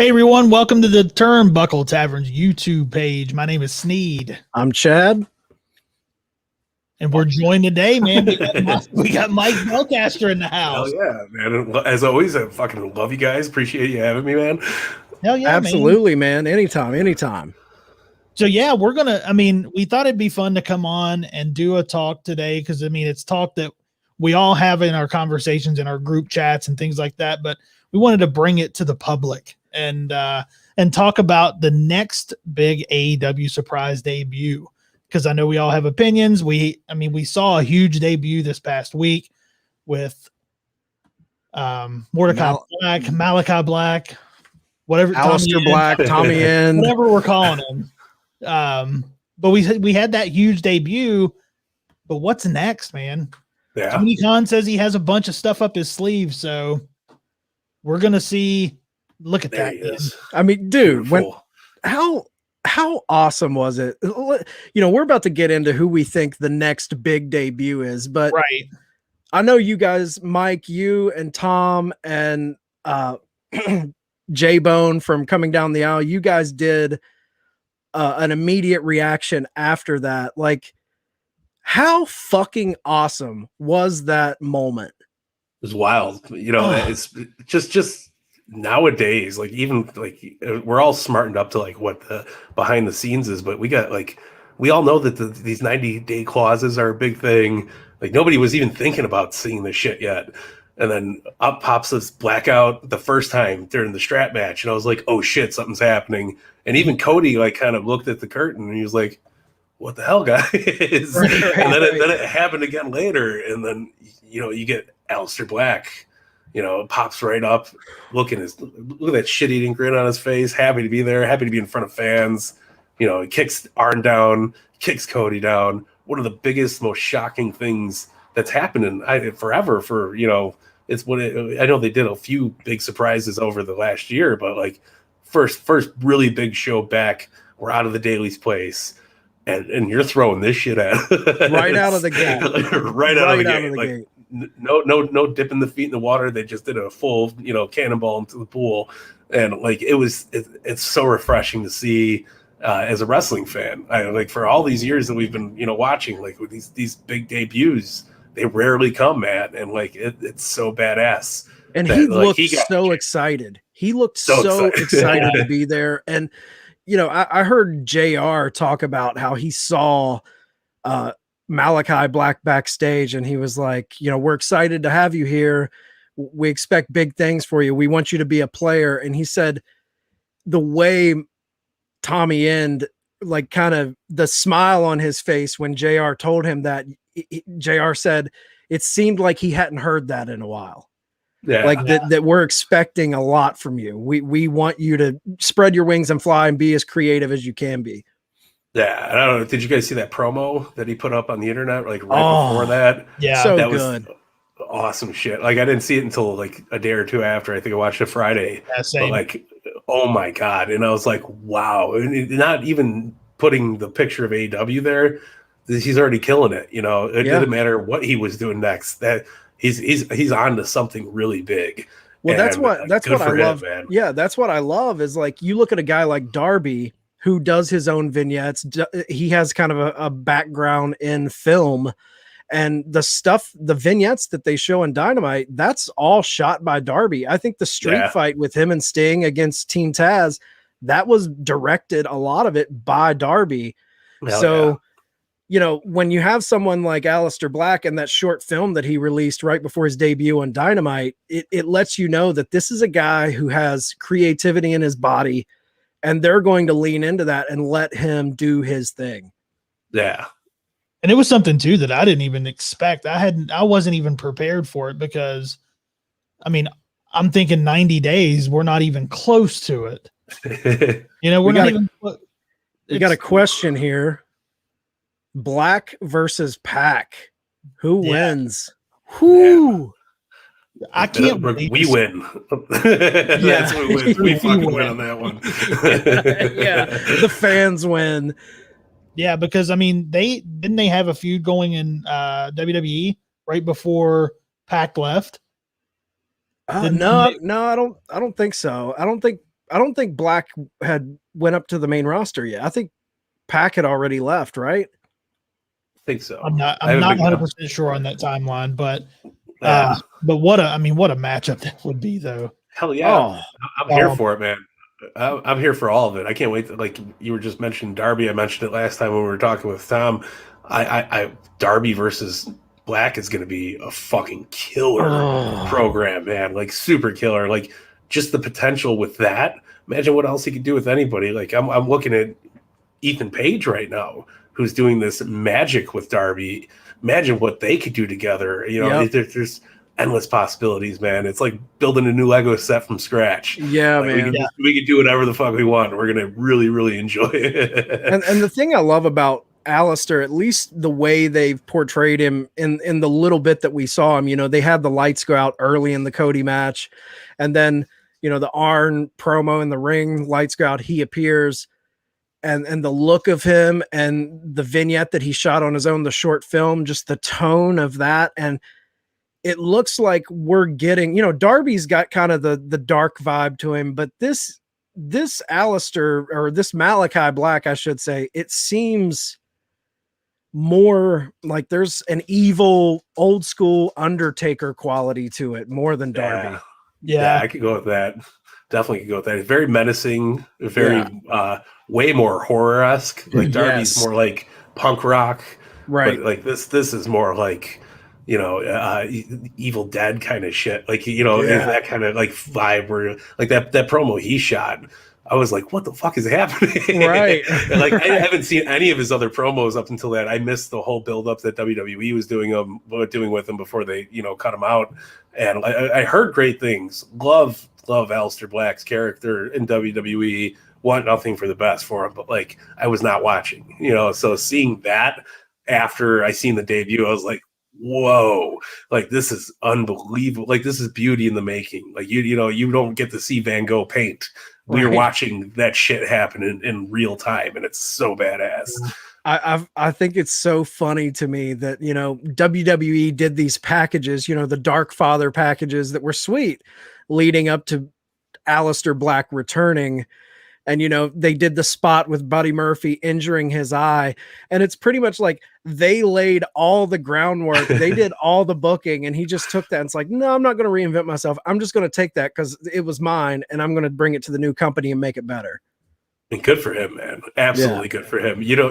Hey everyone, welcome to the Turnbuckle Tavern's YouTube page. My name is Snead. I'm Chad. And we're joined today, man. We got Mike Belcaster in the house. Hell yeah, man. As always, I fucking love you guys. Appreciate you having me, man. Hell yeah, absolutely, man. Anytime. So yeah, we thought it'd be fun to come on and do a talk today because it's talk that we all have in our conversations in our group chats and things like that, but we wanted to bring it to the public and talk about the next big AEW surprise debut. Because I know we all have opinions. We saw a huge debut this past week with Mordecai Black, Malachi Black, whatever, Aleister Black, Tommy End, whatever we're calling him. But we had that huge debut. But what's next, man? Yeah. Tony Khan says he has a bunch of stuff up his sleeve, so we're gonna see. Look at There that. he is. I mean, dude, Beautiful. how awesome was it? We're about to get into who we think the next big debut is, but Right. I know you guys, Mike, you and Tom and J-Bone from Coming Down the Aisle, you guys did an immediate reaction after that. Like, how fucking awesome was that moment? It was wild. It's just nowadays, like, even like we're all smartened up to like what the behind the scenes is, but we all know that these 90-day clauses are a big thing. Like, nobody was even thinking about seeing this shit yet. And then up pops this blackout the first time during the strap match. And I was like, oh shit, something's happening. And even Cody like kind of looked at the curtain and he was like, what the hell, guys? And then it happened again later. And then, you get Aleister Black, pops right up, look at that shit-eating grin on his face, happy to be there, happy to be in front of fans. He kicks Arn down, kicks Cody down. One of the biggest, most shocking things that's happened in forever. I know they did a few big surprises over the last year, but like first really big show back. We're out of the Daily's place, and you're throwing this shit at right out of the gate, right out of the gate. No dipping the feet in the water. They just did a full, cannonball into the pool. And like, it's so refreshing to see as a wrestling fan. For all these years that we've been, watching, like, with these big debuts, they rarely come, man. And like, it's so badass. And he looked so excited. He looked so excited to be there. And, I heard JR talk about how he saw, Malachi Black backstage, and he was like, we're excited to have you here. We expect big things for you. We want you to be a player. And he said the way Tommy End, like, kind of the smile on his face when JR told him that, JR said it seemed like he hadn't heard that in a while. Yeah. Like that we're expecting a lot from you. We want you to spread your wings and fly and be as creative as you can be. Yeah, I don't know. Did you guys see that promo that he put up on the internet like right before that? Yeah, so that good. Was awesome shit. Like, I didn't see it until like a day or two after. I think I watched it Friday. Yeah, same. But like, oh my god! And I was like, wow. And not even putting the picture of AEW there, he's already killing it. It didn't matter what he was doing next. That he's on to something really big. Well, that's what I love, man. Yeah, that's what I love is, like, you look at a guy like Darby, who does his own vignettes. He has kind of a background in film, and the vignettes that they show in Dynamite, that's all shot by Darby. I think the street fight with him and Sting against Team Taz, that was directed, a lot of it, by Darby. When you have someone like Aleister Black and that short film that he released right before his debut on Dynamite, it lets you know that this is a guy who has creativity in his body, and they're going to lean into that and let him do his thing. Yeah. And it was something too that I didn't even expect. I wasn't even prepared for it because, I'm thinking 90 days. We're not even close to it. We got a question here. Black versus Pac. Who wins? Who? I can't believe we win. That's what we win. We fucking win on that one. Yeah, the fans win. Yeah, because they have a feud going in WWE right before Pac left. No, I don't think so. I think Black had went up to the main roster yet. I think Pac had already left, right? I think so. I'm not 100% sure on that timeline, but what a matchup that would be, though. Hell yeah. I'm here for it, man. I'm here for all of it. I can't wait to, like you were just mentioning Darby. I mentioned it last time when we were talking with Tom. I Darby versus Black is going to be a fucking killer program, man. Like super killer. Like just the potential with that. Imagine what else he could do with anybody. Like I'm looking at Ethan Page right now, who's doing this magic with Darby. Imagine what they could do together. You know, there's endless possibilities, man. It's like building a new Lego set from scratch. Yeah, like man. We can do whatever the fuck we want. We're gonna really, really enjoy it. and the thing I love about Alistair, at least the way they've portrayed him in the little bit that we saw him, you know, they had the lights go out early in the Cody match, and then, you know, the Arn promo in the ring, lights go out, he appears, and the look of him and the vignette that he shot on his own, the short film, just the tone of that. And it looks like we're getting, you know, Darby's got kind of the dark vibe to him, but this Alistair, or this Malachi Black, I should say, it seems more like there's an evil old school Undertaker quality to it more than Darby. Yeah, I could go with that. Definitely could go with that. It's very menacing, very way more horror-esque. Like Darby's more like punk rock. Right. But like this is more like, you know, Evil Dead kind of shit. Like, you know, that kind of like vibe where like that promo he shot, I was like, what the fuck is happening? Right. And like, I haven't seen any of his other promos up until that. I missed the whole build-up that WWE was doing with him before they, you know, cut him out. And I heard great things. Love Aleister Black's character in WWE. Want nothing for the best for him, but like, I was not watching, you know. So seeing that after I seen the debut, I was like, whoa, like this is unbelievable. Like this is beauty in the making. Like you know, you don't get to see Van Gogh paint. We're watching that shit happen in real time, and it's so badass. I think it's so funny to me that, you know, WWE did these packages, you know, the Dark Father packages that were sweet leading up to Aleister Black returning. And, you know, they did the spot with Buddy Murphy injuring his eye. And it's pretty much like they laid all the groundwork. They did all the booking. And he just took that. And it's like, no, I'm not going to reinvent myself. I'm just going to take that because it was mine. And I'm going to bring it to the new company and make it better. And good for him, man. Absolutely good for him. You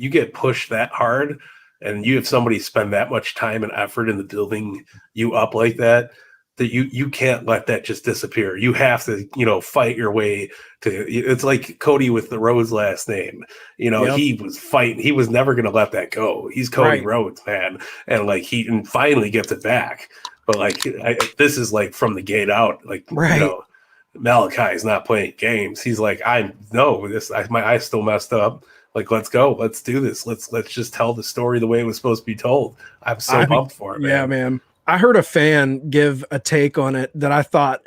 get pushed that hard, and you have somebody spend that much time and effort in the building you up like that you can't let that just disappear. You have to, you know, fight your way to. It's like Cody with the Rhodes last name. You know, he was fighting. He was never going to let that go. He's Cody Rhodes, man, and like he finally gets it back. But like this is like from the gate out, like you know. Malachi is not playing games. He's like, my eye still messed up. Like, let's go. Let's do this. Let's just tell the story the way it was supposed to be told. I'm so pumped for it, man. Yeah, man. I heard a fan give a take on it that I thought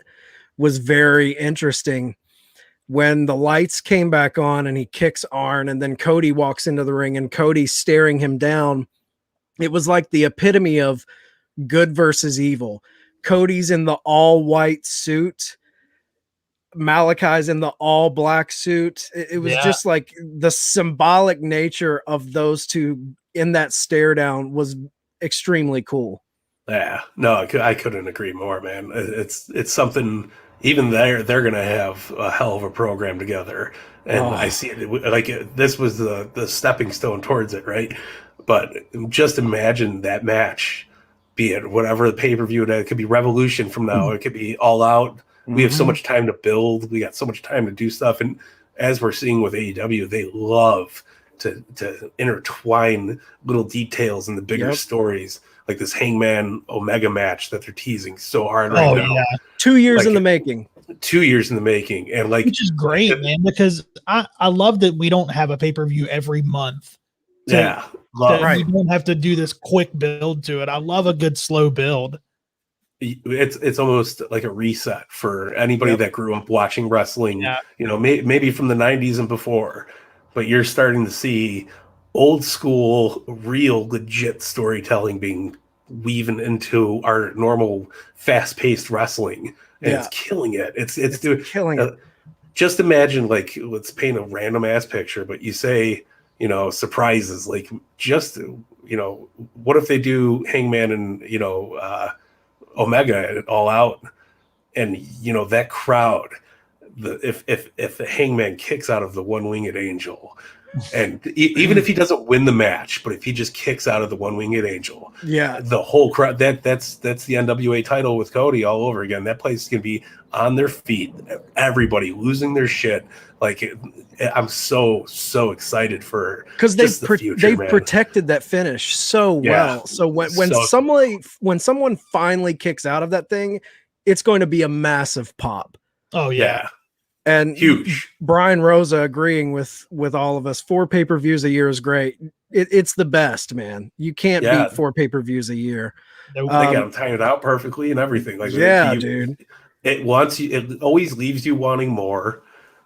was very interesting. When the lights came back on and he kicks Arn, and then Cody walks into the ring and Cody's staring him down, it was like the epitome of good versus evil. Cody's in the all white suit. Malachi's in the all black suit. It was just like the symbolic nature of those two in that stare down was extremely cool. Yeah, no, I couldn't agree more, man. It's something. Even they're going to have a hell of a program together, and I see it like this was the stepping stone towards it, right? But just imagine that match, be it whatever the pay-per-view. It could be Revolution from now. It could be All Out. We have so much time to build. We got so much time to do stuff. And as we're seeing with AEW, they love to intertwine little details in the bigger stories, like this Hangman Omega match that they're teasing so hard right now. Yeah. 2 years in the making. 2 years in the making. And like, which is great, man, because I love that we don't have a pay-per-view every month. We don't have to do this quick build to it. I love a good slow build. It's almost like a reset for anybody that grew up watching wrestling, you know, maybe from the 90s and before, but you're starting to see old school, real, legit storytelling being weaving into our normal fast-paced wrestling, and it's killing it. It's killing it. Just imagine, like, let's paint a random ass picture, but you say, you know, surprises, like, just, you know, what if they do Hangman and, you know, Omega all out, and, you know, that crowd, if the Hangman kicks out of the one-winged angel, and even if he doesn't win the match, but if he just kicks out of the one-winged angel, the whole crowd, that's the NWA title with Cody all over again. That place is gonna be on their feet, everybody losing their shit. Like, I'm so excited for, because they've protected that finish so well. So when someone finally kicks out of that thing, it's going to be a massive pop. Oh yeah. And huge. Brian Rosa agreeing with all of us. 4 pay-per-views a year is great. It's the best, man. You can't beat 4 pay-per-views a year. They got them timed out perfectly and everything. Like, dude. It always leaves you wanting more,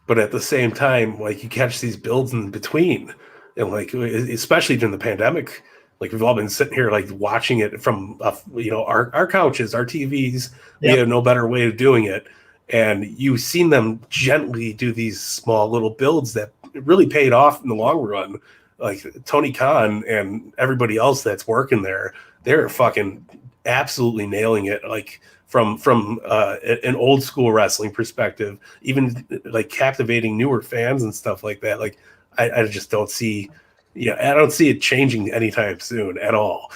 but at the same time, like, you catch these builds in between, and like, especially during the pandemic, like, we've all been sitting here like watching it from you know, our couches, our TVs. We have no better way of doing it. And you've seen them gently do these small little builds that really paid off in the long run. Like, Tony Khan and everybody else that's working there, they're fucking absolutely nailing it. Like, from an old school wrestling perspective, even like captivating newer fans and stuff like that. Like, I just don't see, I don't see it changing anytime soon at all.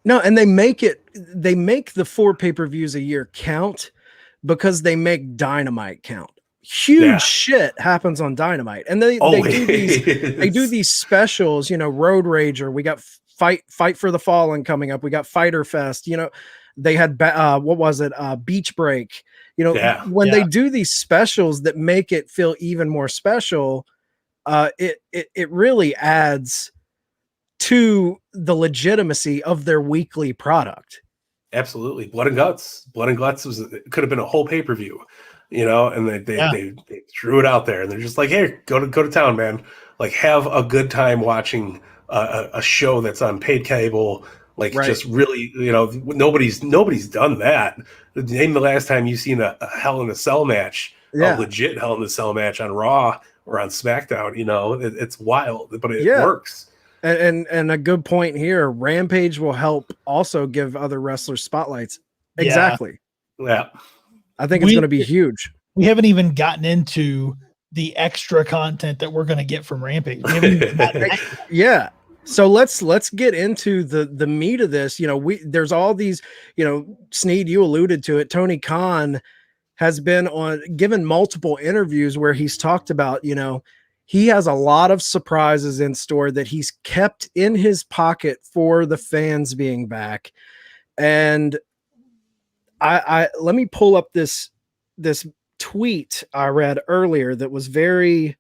No, and they make the 4 pay-per-views a year count, because they make Dynamite count. Huge shit happens on Dynamite, and they do these specials. You know, Road Rager. We got Fight for the Fallen coming up. We got Fighter Fest. You know, they had what was it? Beach Break. You know, when they do these specials that make it feel even more special, it really adds to the legitimacy of their weekly product. Absolutely. Blood and Guts could have been a whole pay-per-view, you know, and they threw it out there, and they're just like, hey, go to town, man. Like, have a good time watching a show that's on paid cable. Like, just really, you know, nobody's done that. Name the last time you've seen a Hell in a Cell match, a legit Hell in a Cell match on Raw or on SmackDown. You know, it's wild, but it works. And a good point here. Rampage will help also give other wrestlers spotlights. Exactly. Yeah. I think it's going to be huge. We haven't even gotten into the extra content that we're going to get from Rampage. So let's get into the meat of this. You know, there's all these, you know, Snead, you alluded to it. Tony Khan has been given multiple interviews where he's talked about, you know, he has a lot of surprises in store that he's kept in his pocket for the fans being back. And I let me pull up this tweet I read earlier that was very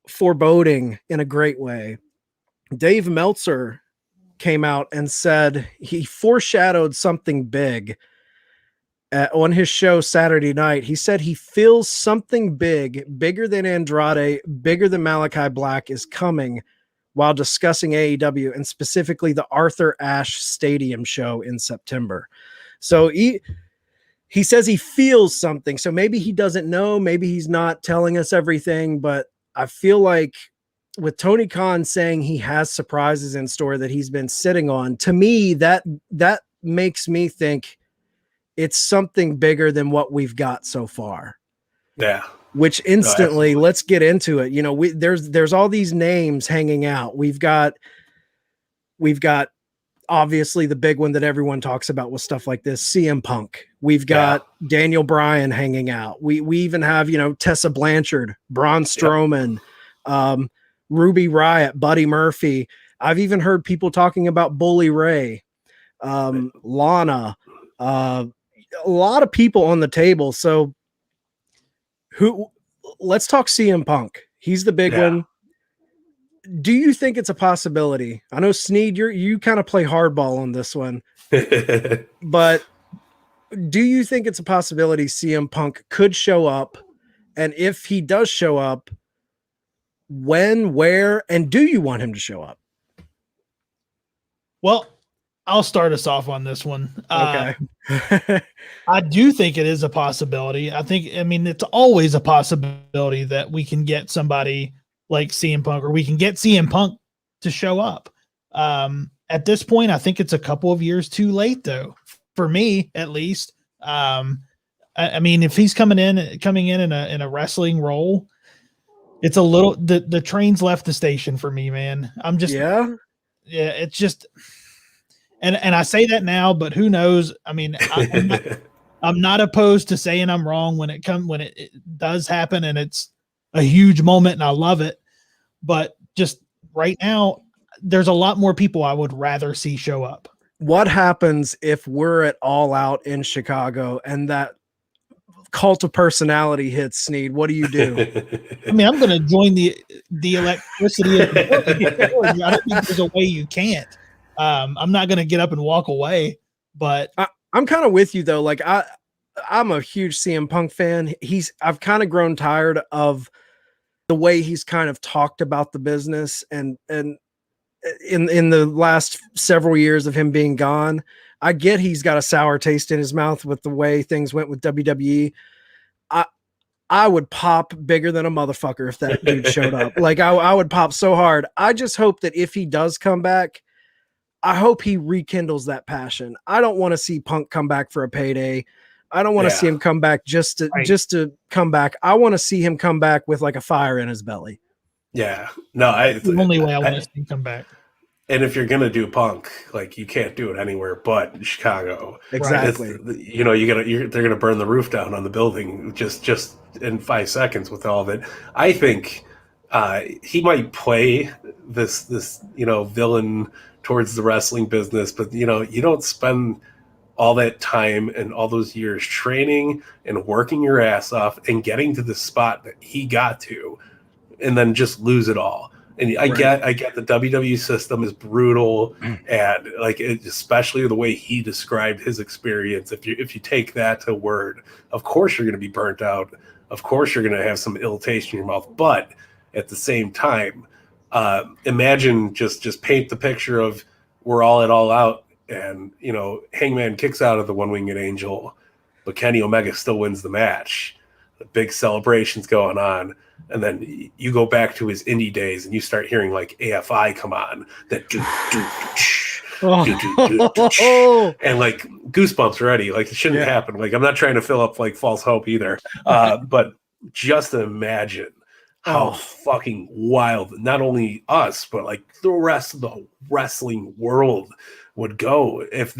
foreboding in a great way. Dave Meltzer came out and said he foreshadowed something big on his show Saturday night. He said he feels something bigger than Andrade, bigger than Malachi Black is coming while discussing AEW, and specifically the Arthur Ashe Stadium show in September. So he says he feels something. So maybe he doesn't know, maybe he's not telling us everything, but I feel like with Tony Khan saying he has surprises in store that he's been sitting on, to me, that makes me think it's something bigger than what we've got so far. Yeah. Which instantly, let's get into it. You know, there's all these names hanging out. We've got obviously the big one that everyone talks about with stuff like this, CM Punk. We've got Daniel Bryan hanging out. We even have, you know, Tessa Blanchard, Braun Strowman, Ruby Riott, Buddy Murphy. I've even heard people talking about Bully Ray, Lana, a lot of people on the table. So let's talk CM Punk. He's the big one. Do you think it's a possibility? I know Snead, you kind of play hardball on this one, but do you think it's a possibility CM Punk could show up? And if he does show up, when, where, and do you want him to show up? Well, I'll start us off on this one. Okay. I do think it is a possibility. I mean, it's always a possibility that we can get somebody like CM Punk, or we can get CM Punk to show up. At this point, I think it's a couple of years too late, though, for me at least. I mean, if he's coming in in a wrestling role, it's a little the train's left the station for me, man. I'm just it's just. And I say that now, but who knows? I mean, I'm not opposed to saying I'm wrong when it does happen, and it's a huge moment, and I love it. But just right now, there's a lot more people I would rather see show up. What happens if we're at All Out in Chicago and that cult of personality hits, Snead? What do you do? I mean, I'm going to join the electricity. I don't think there's a way you can't. I'm not going to get up and walk away, but I'm kind of with you though. Like I'm a huge CM Punk fan. I've kind of grown tired of the way he's kind of talked about the business, and in the last several years of him being gone, I get he's got a sour taste in his mouth with the way things went with WWE. I would pop bigger than a motherfucker if that dude showed up. Like I would pop so hard. I just hope that if he does come back, I hope he rekindles that passion. I don't want to see Punk come back for a payday. I don't want to see him come back just to come back. I want to see him come back with like a fire in his belly. Yeah. No, that's the only way I want to see him come back. And if you're gonna do Punk, like, you can't do it anywhere but Chicago. Exactly. They're gonna burn the roof down on the building just in 5 seconds with all of it. I think he might play this villain towards the wrestling business, but you don't spend all that time and all those years training and working your ass off and getting to the spot that he got to, and then just lose it all. And I get the WWE system is brutal, and like especially the way he described his experience. If you take that to word, of course you're going to be burnt out. Of course you're going to have some ill taste in your mouth. But at the same time, imagine just paint the picture of we're all at All Out, and Hangman kicks out of the One-Winged Angel, but Kenny Omega still wins the match. The big celebrations going on. And then you go back to his indie days and you start hearing like AFI come on, that and like goosebumps already. Like, it shouldn't happen. Like, I'm not trying to fill up like false hope either. But just imagine how fucking wild not only us, but like the rest of the wrestling world would go if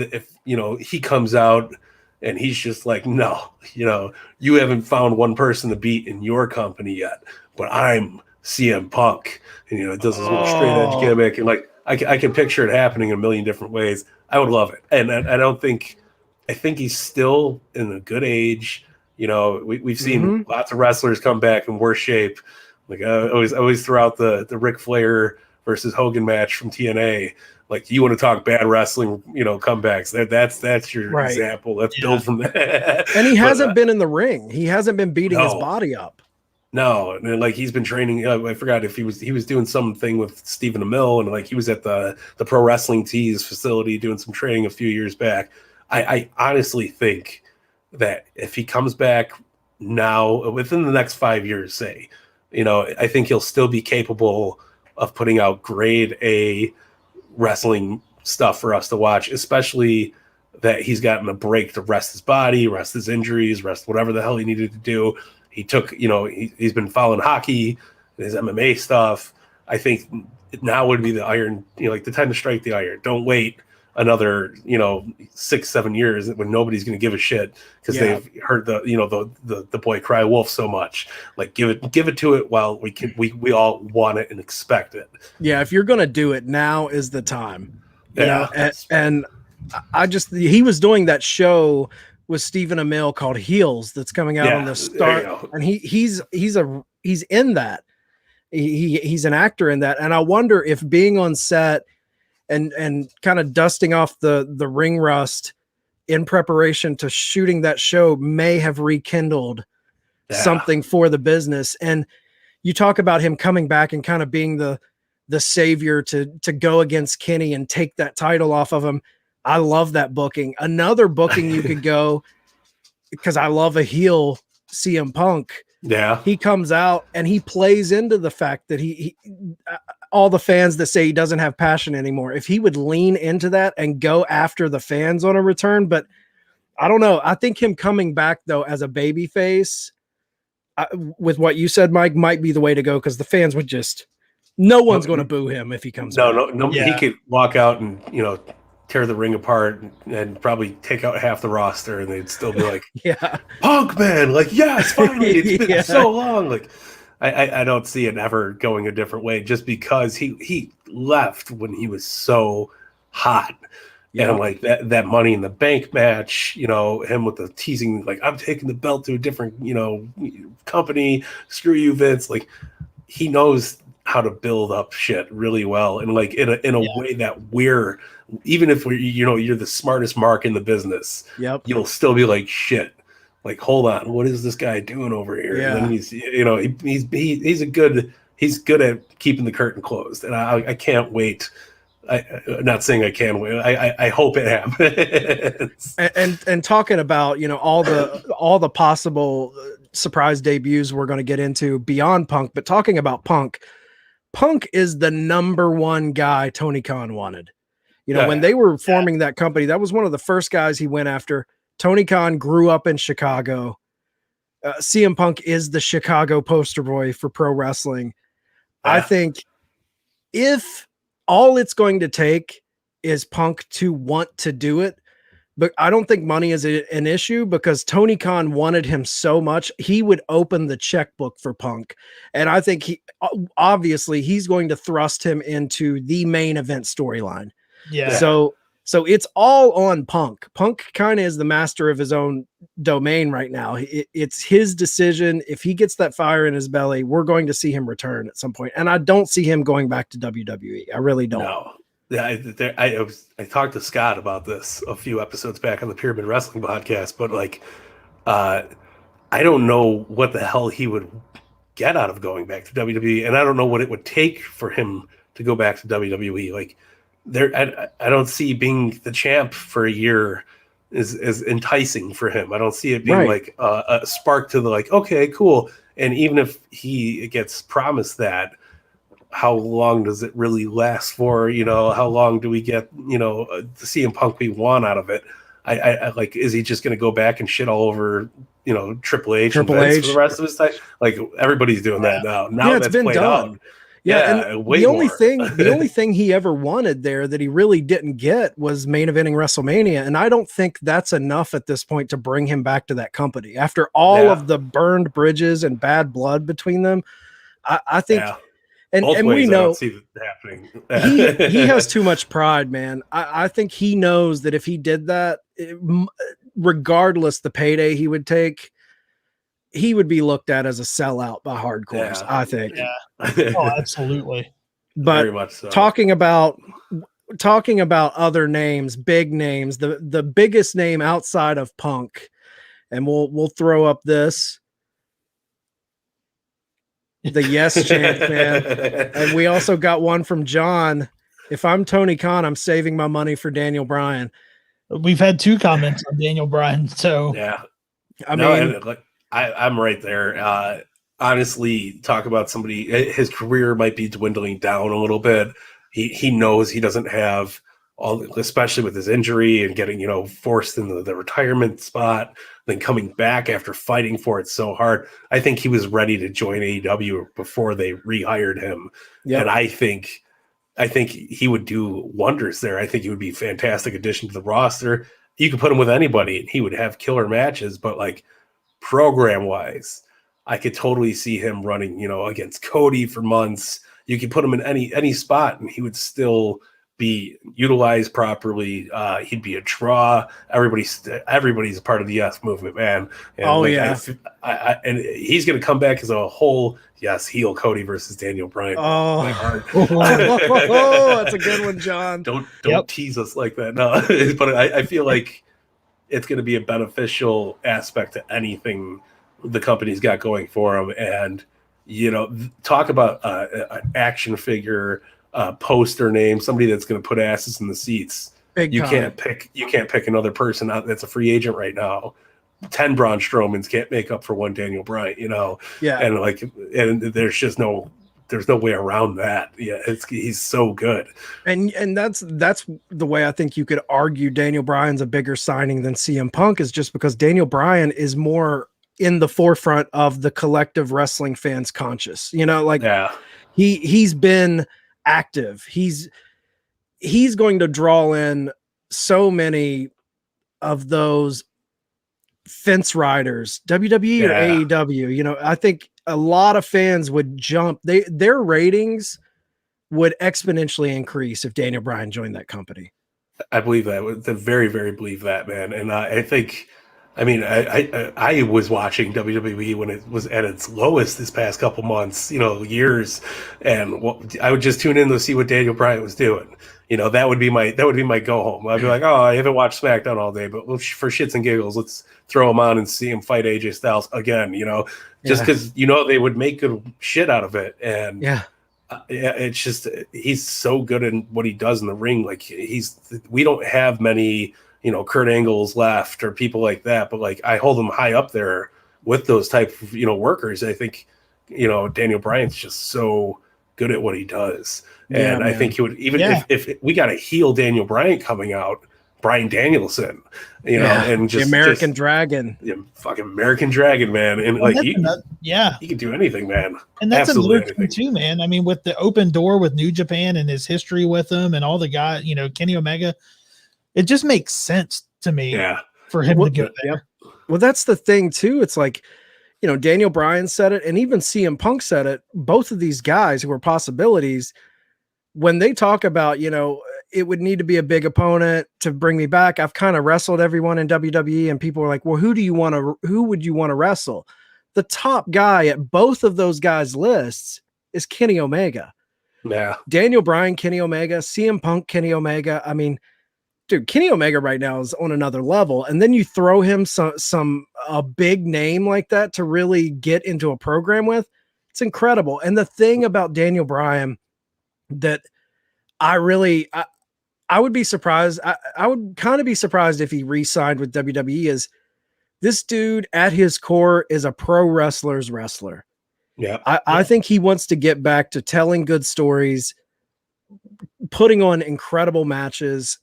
he comes out and he's just like, no, you haven't found one person to beat in your company yet, but I'm CM Punk. And, it does this little straight edge gimmick. And like, I can picture it happening in a million different ways. I would love it. And I think he's still in a good age. We've seen lots of wrestlers come back in worse shape. Like, I always throw out the Ric Flair versus Hogan match from TNA. Like, you want to talk bad wrestling, comebacks. That's your example. Let's build from that. And he hasn't been in the ring. He hasn't been beating his body up. No, and like he's been training. I forgot if he was doing something with Stephen Amell, and like he was at the Pro Wrestling Tees facility doing some training a few years back. I honestly think that if he comes back now, within the next 5 years, say, I think he'll still be capable of putting out grade A wrestling stuff for us to watch, especially that he's gotten a break to rest his body, rest his injuries, rest whatever the hell he needed to do. He took, he's been following hockey, his MMA stuff. I think now would be the iron, like the time to strike the iron. Don't wait another, 6-7 years when nobody's going to give a shit because they've heard the boy cry wolf so much. Like, give it to it while we all want it and expect it. Yeah, if you're going to do it, now is the time. And he was doing that show with Stephen Amell called Heels that's coming out on the start, and he's in that. He's an actor in that, and I wonder if being on set and kind of dusting off the ring rust in preparation to shooting that show may have rekindled something for the business. And you talk about him coming back and kind of being the savior to go against Kenny and take that title off of him. I love that booking. Another booking you could go, because I love a heel CM Punk. Yeah. He comes out and he plays into the fact that he all the fans that say he doesn't have passion anymore. If he would lean into that and go after the fans on a return, but I don't know. I think him coming back though as a baby face, with what you said, Mike, might be the way to go, because the fans would just, no one's going to boo him if he comes back. No. Yeah. He could walk out and, tear the ring apart and probably take out half the roster, and they'd still be like, yeah, Punk, man, like, yes, finally, it's been so long. Like, I don't see it ever going a different way, just because he left when he was so hot. Yeah. And like that Money in the Bank match, him with the teasing, like, I'm taking the belt to a different, company. Screw you, Vince. Like, he knows how to build up shit really well, and like in a way that we're, even if you're the smartest mark in the business, you'll still be like, shit, like, hold on, what is this guy doing over here? Yeah. And then he's good at keeping the curtain closed, and I can't wait. I'm not saying I can wait. I hope it happens. And talking about all the possible surprise debuts we're going to get into beyond Punk, but talking about Punk is the number one guy Tony Khan wanted. When they were forming that company, that was one of the first guys he went after. Tony Khan grew up in Chicago. CM Punk is the Chicago poster boy for pro wrestling. Yeah. I think if all it's going to take is Punk to want to do it, but I don't think money is an issue, because Tony Khan wanted him so much, he would open the checkbook for Punk. And I think he's going to thrust him into the main event storyline. Yeah. So it's all on Punk. Punk kind of is the master of his own domain right now. It's his decision. If he gets that fire in his belly, we're going to see him return at some point. And I don't see him going back to WWE. I really don't. No. Yeah, I talked to Scott about this a few episodes back on the Pyramid Wrestling podcast, but like, I don't know what the hell he would get out of going back to WWE, and I don't know what it would take for him to go back to WWE. Like, I don't see being the champ for a year is enticing for him. I don't see it being like a spark to the like, okay, cool. And even if he gets promised that, how long does it really last for? How long do we get, the CM Punk we want out of it? I like, is he just going to go back and shit all over, Triple H for the rest of his time? Like, everybody's doing that now. Now it's been done. Out. Yeah, and the only thing he ever wanted there that he really didn't get was main eventing WrestleMania, and I don't think that's enough at this point to bring him back to that company after all of the burned bridges and bad blood between them. I think. Yeah. And we know, I don't see that happening. he has too much pride, man. I think he knows that if he did that, regardless the payday he would take, he would be looked at as a sellout by hardcores. I think. Yeah. Oh, absolutely. But very much so. Talking about other names, big names, the biggest name outside of Punk, and we'll throw up this. The yes chant, man. And we also got one from John. If I'm Tony Khan, I'm saving my money for Daniel Bryan. We've had 2 comments on Daniel Bryan. So yeah, I'm right there. Honestly, talk about somebody, his career might be dwindling down a little bit. He knows he doesn't have all, especially with his injury and getting, forced into the retirement spot, then coming back after fighting for it so hard. I think he was ready to join AEW before they rehired him. Yep. And I think he would do wonders there. I think he would be a fantastic addition to the roster. You could put him with anybody and he would have killer matches, but like, program wise, I could totally see him running, against Cody for months. You could put him in any spot and he would still be utilized properly. He'd be a draw. Everybody's a part of the yes movement, man. And and he's going to come back as a whole heel Cody versus Daniel Bryan. Oh, that's a good one, John. Don't tease us like that. No, but I feel like it's going to be a beneficial aspect to anything the company's got going for them. And, talk about an action figure, poster name, somebody that's going to put asses in the seats. You can't pick another person out that's a free agent right now. 10 Braun Strowmans can't make up for one Daniel Bryan, Yeah. And there's no way around that. Yeah. He's so good. And that's the way I think you could argue Daniel Bryan's a bigger signing than CM Punk, is just because Daniel Bryan is more in the forefront of the collective wrestling fans conscious, he's been active. He's going to draw in so many of those fence riders, WWE or AEW. I think a lot of fans would jump. Their ratings would exponentially increase if Daniel Bryan joined that company. I believe that. I very, very believe that, man. And I think, I was watching WWE when it was at its lowest this past couple months, years, and I would just tune in to see what Daniel Bryan was doing. That would be my go home. I'd be like, oh, I haven't watched SmackDown all day, but for shits and giggles, let's throw him on and see him fight AJ Styles again. Just because they would make good shit out of it, and it's just he's so good in what he does in the ring. Like we don't have many Kurt Angles left or people like that, but like I hold him high up there with those type of workers. I think Daniel Bryan's just so good at what he does. And I think he would, even if we got a heel Daniel Bryan coming out, Bryan Danielson, and just the American Dragon, fucking American Dragon, man. And he can do anything, man. And that's another thing too, man. I mean, with the open door with New Japan and his history with them and all the guys, Kenny Omega, it just makes sense to me for him to go there. Well, that's the thing too. It's like, Daniel Bryan said it, and even CM Punk said it. Both of these guys who are possibilities, when they talk about, it would need to be a big opponent to bring me back. I've kind of wrestled everyone in WWE, and people are like, well, who would you want to wrestle? The top guy at both of those guys' lists is Kenny Omega. Yeah. Daniel Bryan, Kenny Omega, CM Punk, Kenny Omega. I mean, dude, Kenny Omega right now is on another level. And then you throw him a big name like that to really get into a program with. It's incredible. And the thing about Daniel Bryan that I would be surprised. I would kind of be surprised if he re-signed with WWE is this dude at his core is a pro wrestler's wrestler. Yeah. I think he wants to get back to telling good stories, putting on incredible matches,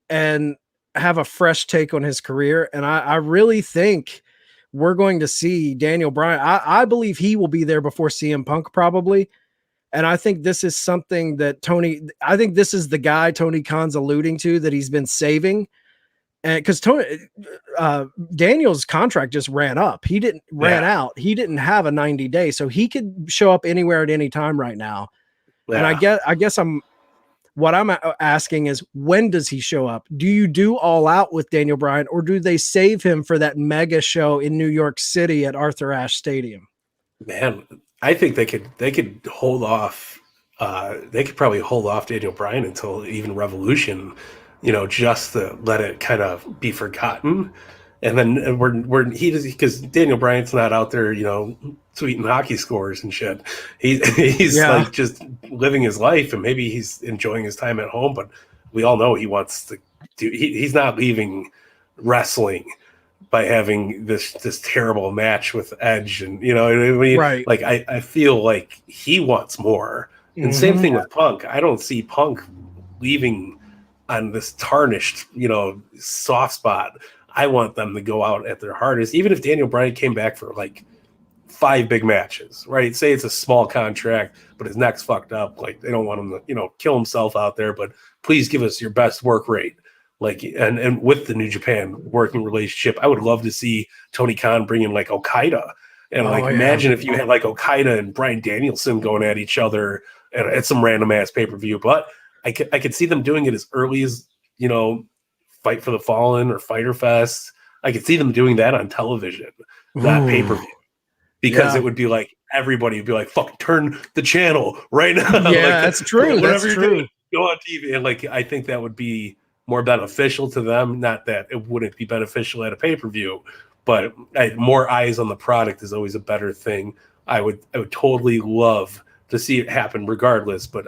and have a fresh take on his career. And I really think we're going to see Daniel Bryan. I believe he will be there before CM Punk probably. And I think this is something that this is the guy Tony Khan's alluding to that he's been saving. And because Daniel's contract just ran up. He didn't ran out. He didn't have a 90-day. So he could show up anywhere at any time right now. Yeah. And I guess what I'm asking is, when does he show up? Do you do All Out with Daniel Bryan, or do they save him for that mega show in New York City at Arthur Ashe Stadium? Man, I think they could hold off. They could probably hold off Daniel Bryan until even Revolution, just to let it kind of be forgotten. And then because Daniel Bryan's not out there, tweeting hockey scores and shit. He's like just living his life, and maybe he's enjoying his time at home. But we all know he wants to do. He's not leaving wrestling by having this terrible match with Edge, and right. Like I feel like he wants more. And same thing with Punk. I don't see Punk leaving on this tarnished, soft spot. I want them to go out at their hardest, even if Daniel Bryan came back for like 5 big matches, right? Say it's a small contract, but his neck's fucked up. Like they don't want him to, kill himself out there, but please give us your best work rate. Like, and with the New Japan working relationship, I would love to see Tony Khan bring in like Okada. And imagine if you had like Okada and Bryan Danielson going at each other at some random ass pay-per-view. But I could see them doing it as early as, Fight for the Fallen or Fyter Fest. I could see them doing that on television, not pay-per-view. Because it would be like, everybody would be like, fucking turn the channel right now. Yeah, that's true. That's true. Go on TV. And like, I think that would be more beneficial to them. Not that it wouldn't be beneficial at a pay-per-view, but more eyes on the product is always a better thing. I would totally love to see it happen regardless, but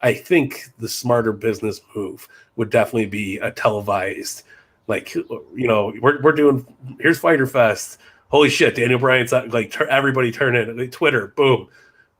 I I think the smarter business move would definitely be a televised, like, we're doing, here's Fighter Fest. Holy shit, Daniel Bryan's like, everybody turn in, like, Twitter, boom.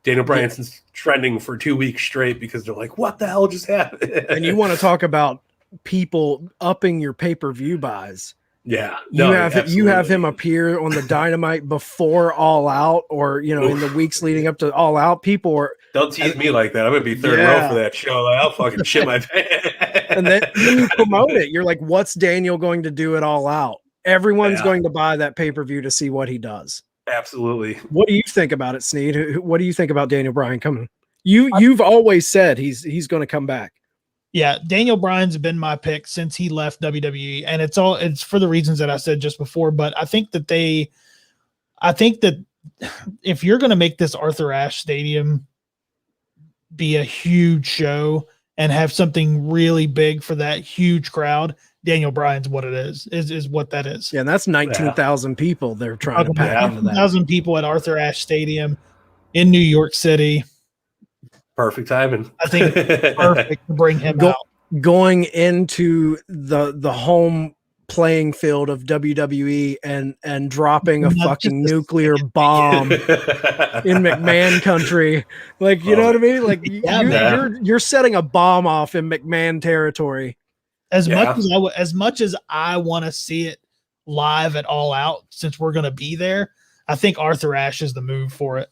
Daniel Bryan's trending for 2 weeks straight because they're like, what the hell just happened? And you want to talk about people upping your pay-per-view buys. Yeah. You have him appear on the Dynamite before All Out, or in the weeks leading up to All Out. People are, don't tease me like that. I'm gonna be third row for that show. Like, I'll fucking shit my pants. And then you promote it. You're like, what's Daniel going to do at All Out? Everyone's going to buy that pay-per-view to see what he does. Absolutely. What do you think about it, Snead? What do you think about Daniel Bryan coming? You've always said he's going to come back. Yeah, Daniel Bryan's been my pick since he left WWE, and it's for the reasons that I said just before. But I think that if you're going to make this Arthur Ashe Stadium be a huge show and have something really big for that huge crowd, Daniel Bryan's what it is what that is. Yeah, and that's 19,000 people they're trying to pack into that. 19,000 people at Arthur Ashe Stadium in New York City. Perfect timing. I think it's perfect to bring him out. Going into the home playing field of WWE and dropping a fucking nuclear bomb in McMahon country. Like, you know what I mean? Like, you're setting a bomb off in McMahon territory. As much as I want to see it live at All Out, since we're going to be there, I think Arthur Ashe is the move for it.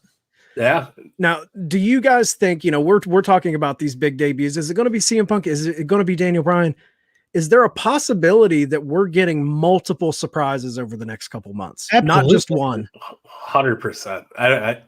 Yeah. Now, do you guys think, we're talking about these big debuts. Is it going to be CM Punk? Is it going to be Daniel Bryan? Is there a possibility that we're getting multiple surprises over the next couple months? Absolutely. Not just one. 100%.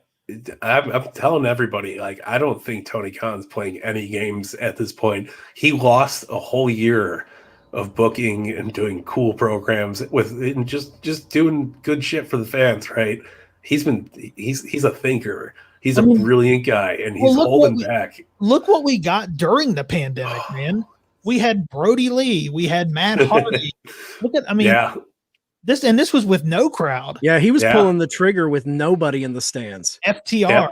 I'm telling everybody, like, I don't think Tony Khan's playing any games at this point. He lost a whole year of booking and doing cool programs and just doing good shit for the fans, right? He's a thinker. He's a brilliant guy, and he's holding back. Look what we got during the pandemic, man. We had Brody Lee. We had Matt Hardy. This was with no crowd. Yeah, he was pulling the trigger with nobody in the stands. FTR. Yeah.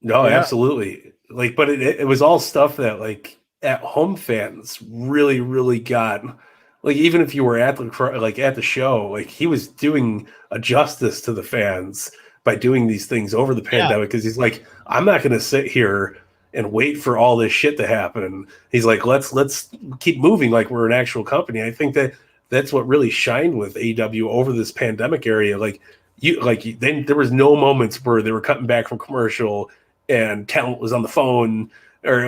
No, absolutely. Like, but it was all stuff that, like, at home fans really, really got. Like, even if you were at the show, like, he was doing a justice to the fans by doing these things over the pandemic, because he's like, I'm not going to sit here and wait for all this shit to happen. He's like, let's keep moving like we're an actual company. I think that's what really shined with AEW over this pandemic area. There was no moments where they were cutting back from commercial and talent was on the phone. Or,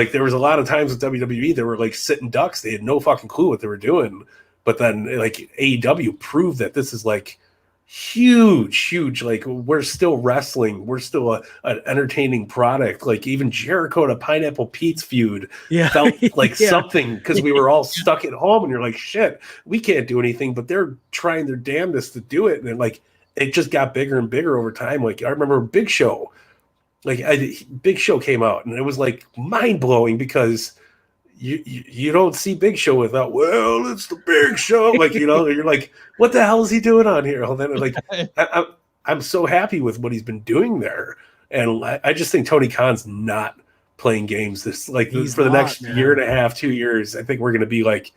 there was a lot of times with WWE, they were like sitting ducks. They had no fucking clue what they were doing. But then, like, AEW proved that this is like huge. Like, we're still wrestling. We're still an entertaining product. Like, even Jericho to Pineapple Pete's feud felt like something, because we were all stuck at home, and you're like, shit, we can't do anything. But they're trying their damnedest to do it, and then, like, it just got bigger and bigger over time. Like, I remember Big Show. Like, Big Show came out, and it was like mind blowing, because you don't see Big Show without, well, it's the Big Show. Like, you're like, what the hell is he doing on here? And then, like, I'm so happy with what he's been doing there, and I just think Tony Khan's not playing games for the next year and a half, 2 years. I think we're going to be like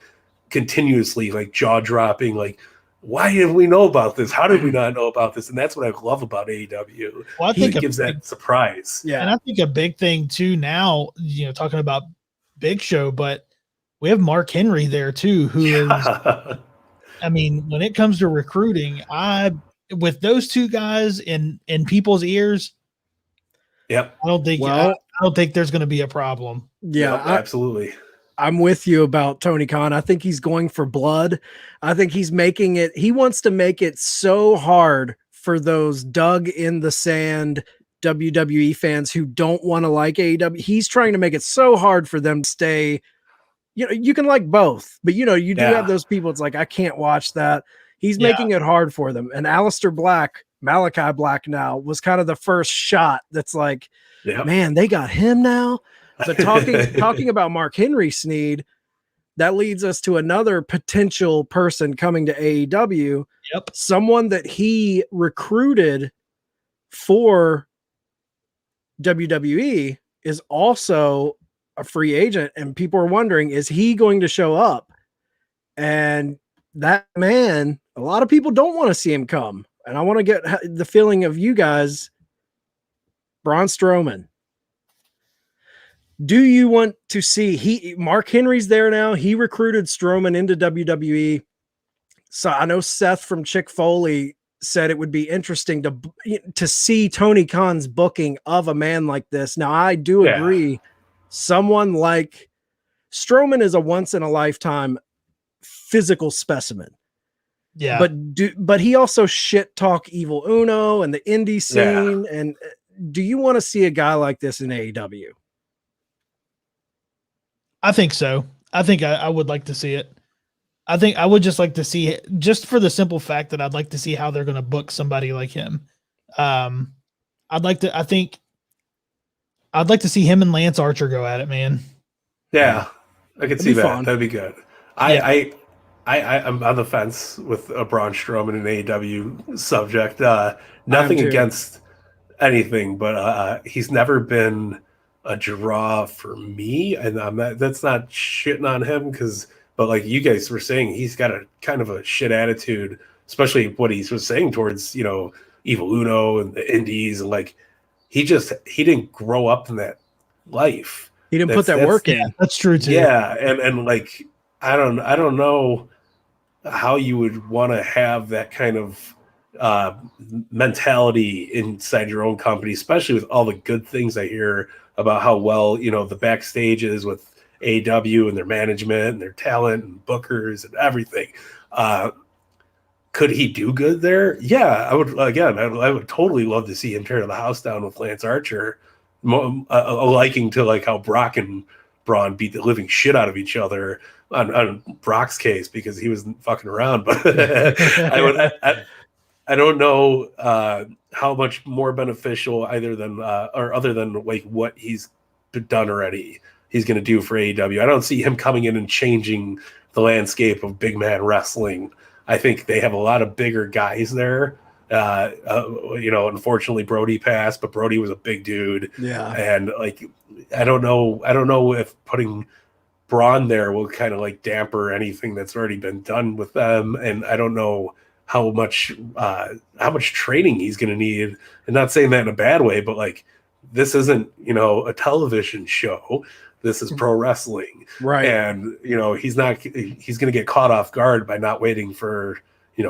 continuously like jaw dropping, like, why didn't we know about this? How did we not know about this? And that's what I love about AEW. Well, I think it gives that surprise. Yeah. And I think a big thing too now, talking about Big Show, but we have Mark Henry there too, who is, when it comes to recruiting, with those two guys in people's ears, yep. I don't think there's going to be a problem. Yeah, yep, absolutely. I'm with you about Tony Khan. I think he's going for blood. I think he wants to make it so hard for those dug in the sand WWE fans who don't want to like AEW. He's trying to make it so hard for them to stay. You can like both, but you do have those people. It's like, I can't watch that. He's making it hard for them. And Aleister Black, Malachi Black now, was kind of the first shot that's like, man, they got him now. But talking about Mark Henry, Snead, that leads us to another potential person coming to AEW. Yep. Someone that he recruited for WWE is also a free agent, and people are wondering, is he going to show up? And that man, a lot of people don't want to see him come. And I want to get the feeling of you guys, Braun Strowman. Do you want to see Mark Henry's there now? He recruited Strowman into WWE. So I know Seth from Chick Foley said it would be interesting to see Tony Khan's booking of a man like this. Now, I do agree. Someone like Strowman is a once in a lifetime physical specimen. Yeah. But he also shit talk Evil Uno and the indie scene. Yeah. And do you want to see a guy like this in AEW? I think so. I think I would like to see it. I think I would just like to see it, just for the simple fact that I'd like to see how they're going to book somebody like him. I'd like to see him and Lance Archer go at it, man. Yeah, I could see that. Fun. That'd be good. I'm on the fence with a Braun Strowman and AEW subject. Nothing against anything, but he's never been a draw for me, and that's not shitting on him but like you guys were saying, he's got a kind of a shit attitude, especially what he was saying towards Evil Uno and the indies, and like he didn't grow up in that life. He didn't put that work in. Yeah, that's true too. Yeah, and like I don't know how you would want to have that kind of mentality inside your own company, especially with all the good things I hear about how well the backstage is with AEW and their management and their talent and bookers and everything. Could he do good there? Yeah, I would. Again, I would totally love to see him tear the house down with Lance Archer. A liking to like how Brock and Braun beat the living shit out of each other on Brock's case because he wasn't fucking around. But I don't know how much more beneficial other than like what he's done already he's going to do for AEW. I don't see him coming in and changing the landscape of big man wrestling. I think they have a lot of bigger guys there. Unfortunately Brody passed, but Brody was a big dude. Yeah. And like, I don't know if putting Braun there will kind of like damper anything that's already been done with them. And I don't know how much training he's going to need. And not saying that in a bad way, but like, this isn't, a television show. This is pro wrestling. Right. And, he's going to get caught off guard by not waiting for,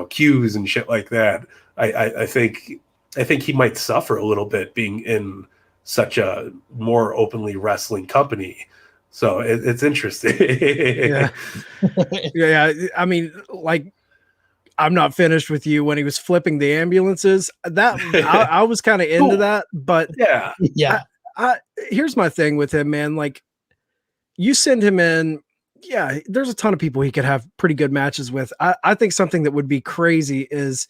cues and shit like that. I think he might suffer a little bit being in such a more openly wrestling company. So it's interesting. Yeah. Yeah. I mean, like, I'm not finished with you when he was flipping the ambulances. That I was kind of into that, but yeah. Here's my thing with him, man. Like, you send him in. Yeah, there's a ton of people he could have pretty good matches with. I think something that would be crazy is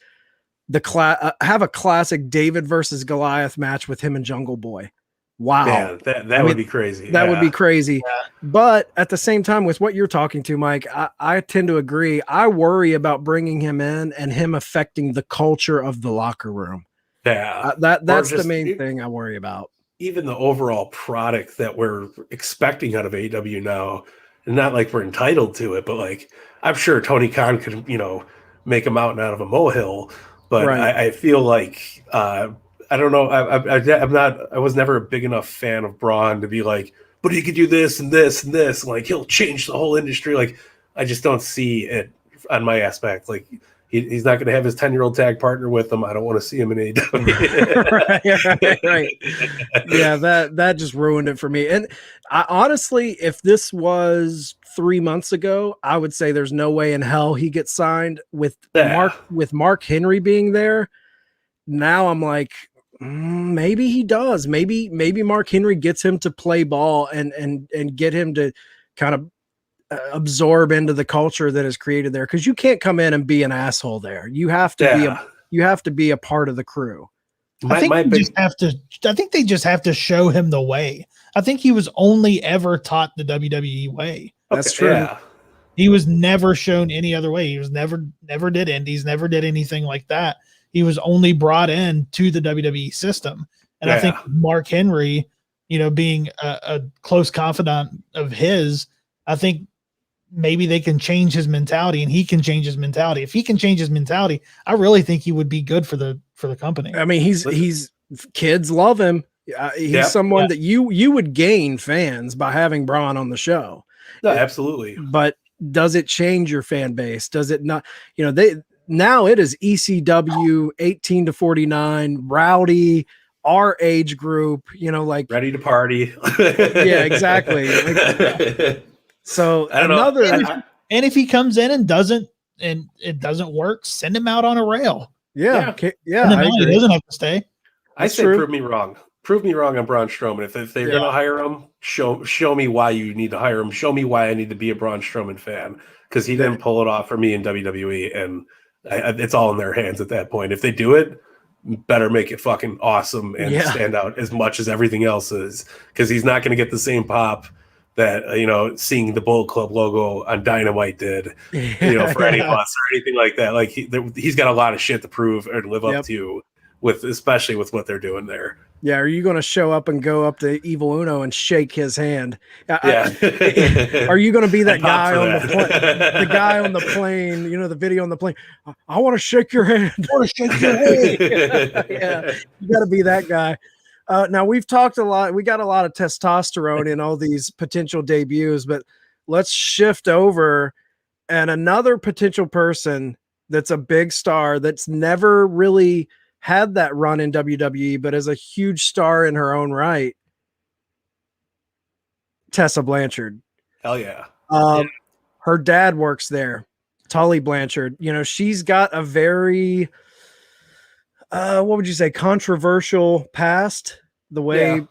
have a classic David versus Goliath match with him and Jungle Boy. Wow. Man, that would be crazy. That would be crazy. Yeah. But at the same time, with what you're talking to, Mike, I tend to agree. I worry about bringing him in and him affecting the culture of the locker room. Yeah. That's the main thing I worry about. Even the overall product that we're expecting out of AEW now, and not like we're entitled to it, but like, I'm sure Tony Khan could, make a mountain out of a molehill. But right. I feel like, I don't know. I was never a big enough fan of Braun to be like, but he could do this and this and this. Like, he'll change the whole industry. Like, I just don't see it on my aspect. Like, he's not going to have his 10-year-old tag partner with him. I don't want to see him in AEW. right. Yeah, that just ruined it for me. And honestly, if this was 3 months ago, I would say there's no way in hell he gets signed with Mark Henry being there. Now I'm like, maybe he does. Maybe Mark Henry gets him to play ball and get him to kind of absorb into the culture that is created there. Cause you can't come in and be an asshole there. You have to be a part of the crew. I think they just have to show him the way. I think he was only ever taught the WWE way. That's true. Yeah. He was never shown any other way. He was never did indies, never did anything like that. He was only brought in to the WWE system. And I think Mark Henry, being a close confidant of his, I think maybe they can change his mentality and he can change his mentality. If he can change his mentality, I really think he would be good for the company. I mean, he's kids love him. He's someone that you would gain fans by having Braun on the show. No, absolutely. But does it change your fan base? Does it not? Now it is ECW 18 to 49, rowdy, our age group, like ready to party. Yeah, exactly. So I don't know. And if he comes in and it doesn't work, send him out on a rail. Yeah. He doesn't have to stay. I say prove me wrong. Prove me wrong on Braun Strowman. If they're going to hire him, show me why you need to hire him. Show me why I need to be a Braun Strowman fan, because he didn't pull it off for me in WWE, and it's all in their hands at that point. If they do it, better make it fucking awesome and stand out as much as everything else is, because he's not going to get the same pop that seeing the Bullet Club logo on Dynamite did, for any of us or anything like that. Like he's got a lot of shit to prove or to live up to, especially with what they're doing there. Yeah, are you going to show up and go up to Evil Uno and shake his hand? Yeah. Are you going to be that guy on the guy on the plane? The video on the plane. I want to shake your hand. I want to shake your hand. Yeah, you got to be that guy. Now we've talked a lot. We got a lot of testosterone in all these potential debuts, but let's shift over and another potential person that's a big star that's never really had that run in WWE, but is a huge star in her own right. Tessa Blanchard. Hell yeah. Her dad works there. Tully Blanchard. She's got a very, what would you say, controversial past, the way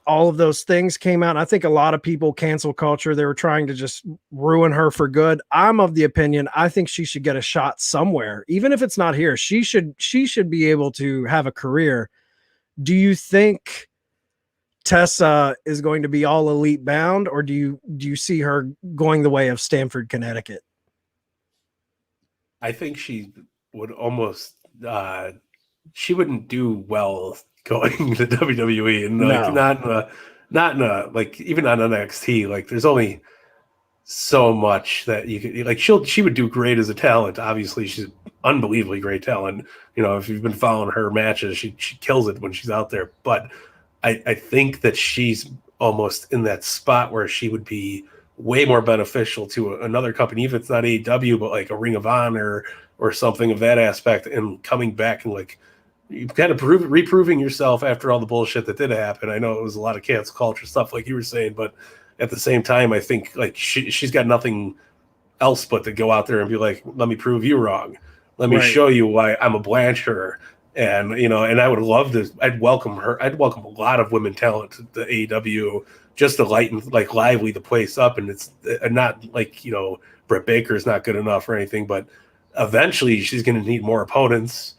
all of those things came out. And I think a lot of people, cancel culture, they were trying to just ruin her for good. I'm of the opinion, I think she should get a shot somewhere, even if it's not here. She should be able to have a career. Do you think Tessa is going to be all elite bound, or do you see her going the way of Stamford, Connecticut? I think she would almost she wouldn't do well going to WWE, and not in a like, even on NXT, like there's only so much that you could, like, she would do great as a talent. Obviously she's unbelievably great talent. If you've been following her matches, she kills it when she's out there. But I think that she's almost in that spot where she would be way more beneficial to another company, even if it's not AEW, but like a Ring of Honor or something of that aspect, and coming back and like you kind of reproving yourself after all the bullshit that did happen. I know it was a lot of cancel culture stuff, like you were saying, but at the same time, I think like she's got nothing else but to go out there and be like, let me prove you wrong. Let me show you why I'm a Blanchard. And, and I would love to, I'd welcome her. I'd welcome a lot of women talent to the AEW just to lighten, like, lively the place up. And it's not like, Britt Baker is not good enough or anything, but eventually she's going to need more opponents.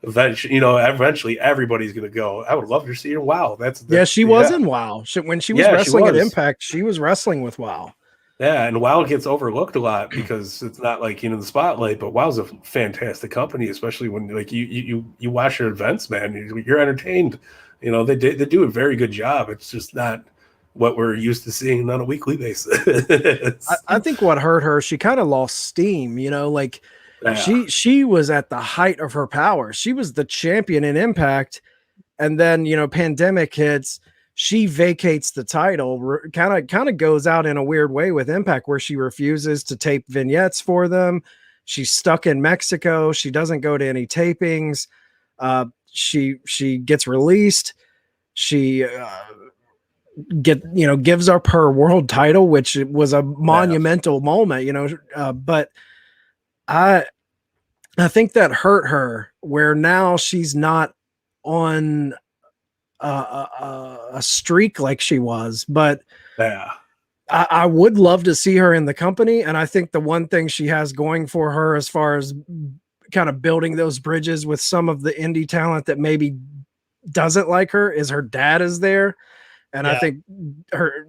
Eventually everybody's going to go, I would love to see her. Wow. She was in WoW. When she was wrestling at Impact, she was wrestling with WoW. Yeah, and WoW gets overlooked a lot because it's not like the spotlight, but WoW's a fantastic company, especially when like you watch your events, man. You're entertained. They do a very good job. It's just not what we're used to seeing on a weekly basis. I think what hurt her, she kind of lost steam. She was at the height of her power. She was the champion in Impact, and then pandemic hits. She vacates the title, kind of goes out in a weird way with Impact, where she refuses to tape vignettes for them. She's stuck in Mexico. She doesn't go to any tapings. She gets released. She gives up her world title, which was a monumental moment, but I think that hurt her, where now she's not on a streak like she was. But I would love to see her in the company. And I think the one thing she has going for her, as far as kind of building those bridges with some of the indie talent that maybe doesn't like her, is her dad is there. And I think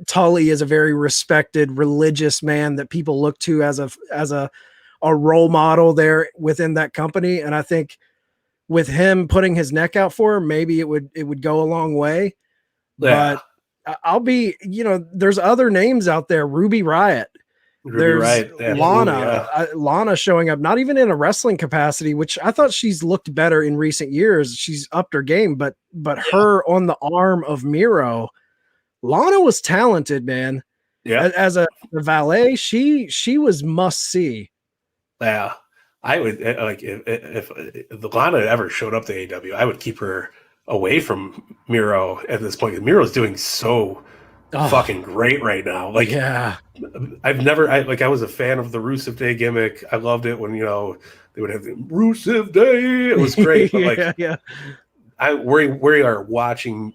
Tully is a very respected religious man that people look to as a role model there within that company. And I think with him putting his neck out for her, maybe it would go a long way. But I'll be, there's other names out there. Ruby Riott. There's Lana, Lana showing up, not even in a wrestling capacity, which I thought she's looked better in recent years. She's upped her game, but her on the arm of Miro, Lana was talented, man. Yeah, as a valet, she was must see. Yeah, I would like if the Lana ever showed up to AEW, I would keep her away from Miro at this point. Miro's doing so fucking great right now. Like, yeah, I was a fan of the Rusev Day gimmick. I loved it when they would have the Rusev Day. It was great, but we are watching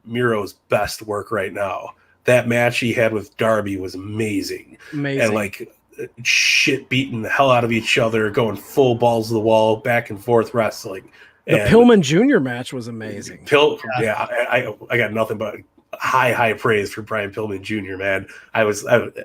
Miro's best work right now. That match he had with Darby was amazing. And like shit beating the hell out of each other, going full balls to the wall, back and forth wrestling. The Pillman Jr. match was amazing. I got nothing but high praise for Brian Pillman Jr. Man,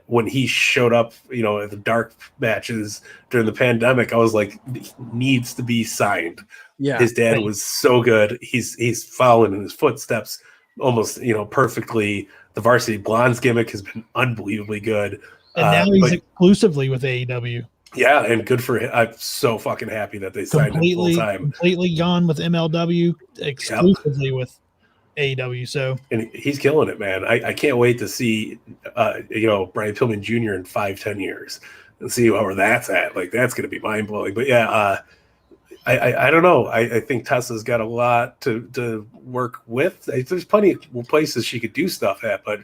when he showed up, at the dark matches during the pandemic, I was like, he needs to be signed. Yeah, his dad was so good. He's following in his footsteps almost, perfectly. The Varsity Blondes gimmick has been unbelievably good, and now he's exclusively with AEW. Yeah, and good for him. I'm so fucking happy that they signed him full time. Completely gone with MLW, exclusively with AEW. So, and he's killing it, man. I can't wait to see Brian Pillman Jr. in 5-10 years and see where that's at. Like, that's going to be mind blowing. But yeah, I don't know. I think Tessa's got a lot to work with. There's plenty of places she could do stuff at, but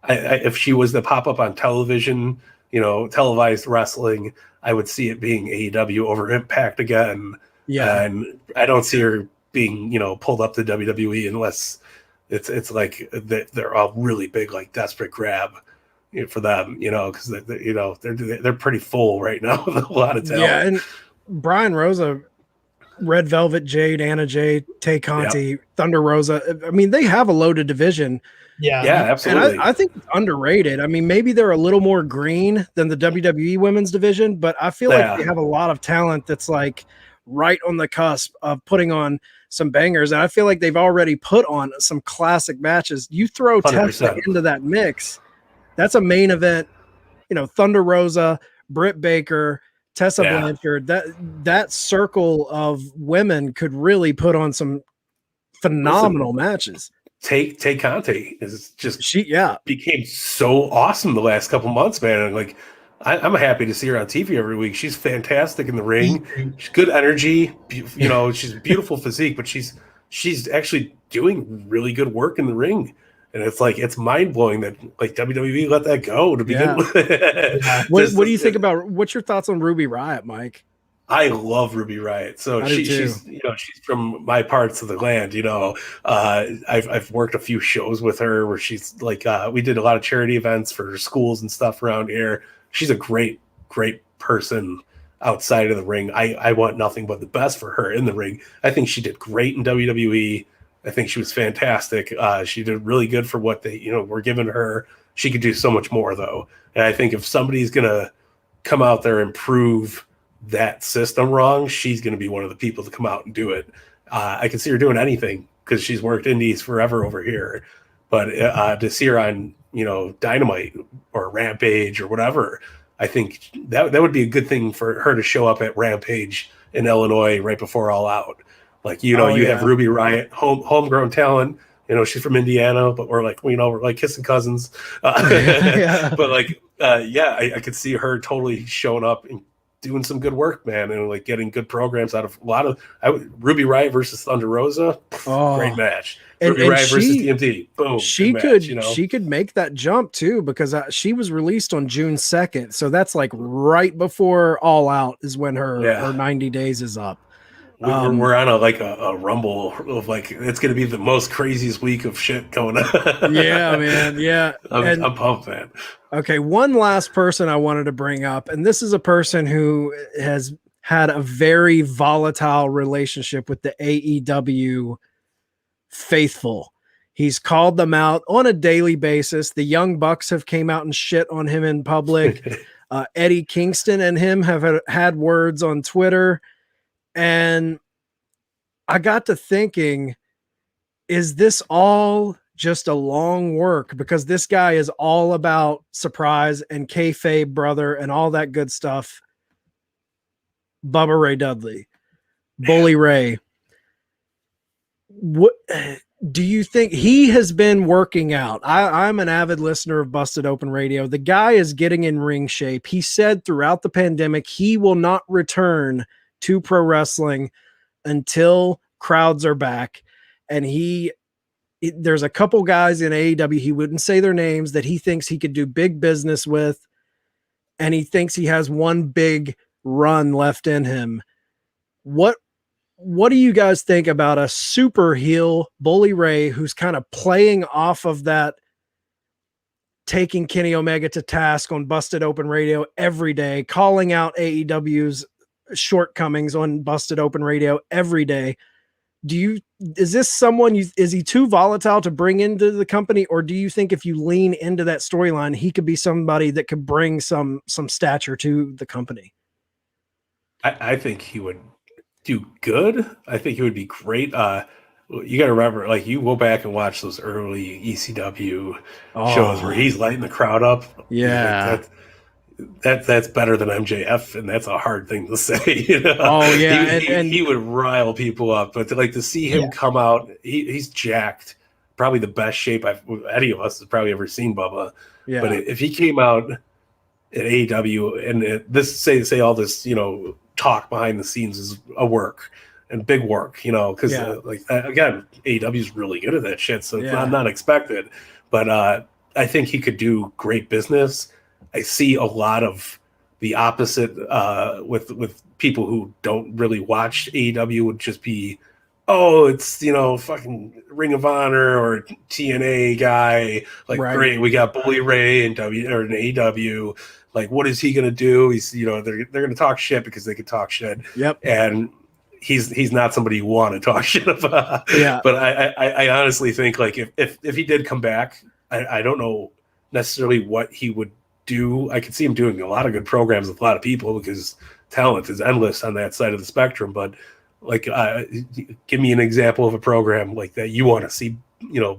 if she was to pop up on television, televised wrestling, I would see it being AEW over Impact again. Yeah, and I don't see her being pulled up to WWE unless it's like they're all really big, like desperate grab for them, because they're pretty full right now with a lot of talent. Yeah, and Brian Rosa, Red Velvet, Jade, Anna Jay, Tay Conti, Thunder Rosa. I mean, they have a loaded division. Yeah, absolutely. And I think it's underrated. I mean, maybe they're a little more green than the WWE women's division, but I feel like they have a lot of talent that's like right on the cusp of putting on some bangers. And I feel like they've already put on some classic matches. You throw 100%. Tessa into that mix, that's a main event. Thunder Rosa, Britt Baker, Tessa Blanchard, that circle of women could really put on some phenomenal matches. Tay Conti is just became so awesome the last couple months, man. And like I'm happy to see her on TV every week. She's fantastic in the ring. She's good energy. She's a beautiful physique, but she's actually doing really good work in the ring. And it's like, it's mind blowing that like WWE let that go to begin with. What do you think about? What's your thoughts on Ruby Riott, Mike? I love Ruby Riott. So she's from my parts of the land. I've worked a few shows with her where she's like we did a lot of charity events for schools and stuff around here. She's a great person outside of the ring. I want nothing but the best for her in the ring. I think she did great in WWE. I think she was fantastic. She did really good for what they were giving her. She could do so much more though. And I think if somebody's gonna come out there and prove that system wrong, she's going to be one of the people to come out and do it. I can see her doing anything because she's worked indies forever over here, but to see her on Dynamite or Rampage or whatever, I think that would be a good thing for her to show up at Rampage in Illinois right before All Out. Like you have Ruby Riott, homegrown talent. She's from Indiana, but we're like kissing cousins. But like I could see her totally showing up and doing some good work, man, and like getting good programs out of a lot of Ruby Riott versus Thunder Rosa. Great match. Ruby Riott versus DMD. Boom. She could make that jump too, because she was released on June 2nd. So that's like right before All Out is when her 90 days is up. We're on a rumble of like, it's going to be the most craziest week of shit going on. Yeah, man. Yeah. I'm pumped, man. Okay. One last person I wanted to bring up, and this is a person who has had a very volatile relationship with the AEW faithful. He's called them out on a daily basis. The Young Bucks have came out and shit on him in public. Eddie Kingston and him have had words on Twitter. And I got to thinking, is this all just a long work, because this guy is all about surprise and kayfabe, brother, and all that good stuff. Bubba Ray Dudley, Bully Ray. What do you think? He has been working out. I'm an avid listener of Busted Open Radio. The guy is getting in ring shape. He said throughout the pandemic he will not return to pro wrestling until crowds are back. And there's a couple guys in AEW, he wouldn't say their names, that he thinks he could do big business with. And he thinks he has one big run left in him. What do you guys think about a super heel Bully Ray, who's kind of playing off of that, taking Kenny Omega to task on Busted Open Radio every day, calling out AEW's shortcomings on Busted Open Radio every day? Is this someone, is he too volatile to bring into the company? Or do you think if you lean into that storyline, he could be somebody that could bring some stature to the company? I think he would do good. I think he would be great. You got to remember, like, you go back and watch those early ECW shows where he's lighting the crowd up. Yeah. That's better than MJF, and that's a hard thing to say. You know? Oh yeah, he would rile people up, but to see him come out, he's jacked. Probably the best shape any of us has probably ever seen Bubba. Yeah. But if he came out at AEW and this say all this, talk behind the scenes is a work and big work, because again, AEW is really good at that shit, so it's not expected. But I think he could do great business. I see a lot of the opposite with people who don't really watch AEW would just be, it's fucking Ring of Honor or TNA guy, great, we got Bully Ray and AEW. Like, what is he gonna do? He's they're gonna talk shit because they can talk shit. Yep. And he's not somebody you want to talk shit about. Yeah. But I honestly think, like, if he did come back, I don't know necessarily what he would do. I could see him doing a lot of good programs with a lot of people because talent is endless on that side of the spectrum. But like, give me an example of a program like that you want to see,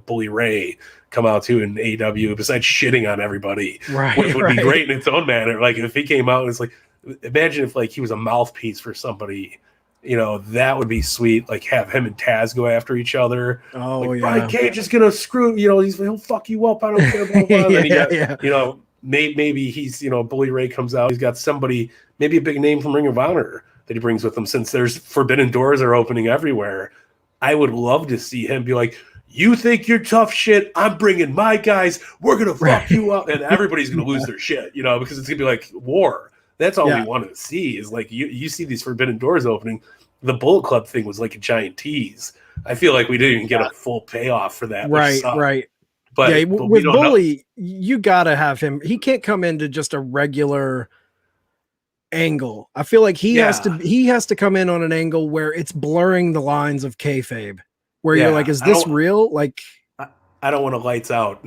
Bully Ray come out to in AEW besides shitting on everybody. Right. Which would be great in its own manner. Like, if he came out and it's like, imagine if like he was a mouthpiece for somebody, that would be sweet. Like, have him and Taz go after each other. Oh, like, yeah. Brian Cage is gonna screw, he'll fuck you up. I don't care. Blah, blah. Then maybe he's, Bully Ray comes out. He's got somebody, maybe a big name from Ring of Honor that he brings with him. Since there's forbidden doors are opening everywhere, I would love to see him be like, you think you're tough shit? I'm bringing my guys. We're gonna fuck you up, and everybody's gonna lose their shit, because it's gonna be like war. That's all we want to see is like you see these forbidden doors opening. The Bullet Club thing was like a giant tease. I feel like we didn't even get a full payoff for that. Right. But with Bully, you gotta have him. He can't come into just a regular angle. I feel like he has to come in on an angle where it's blurring the lines of kayfabe. Where you're like, is this real? Like, I don't want to lights out,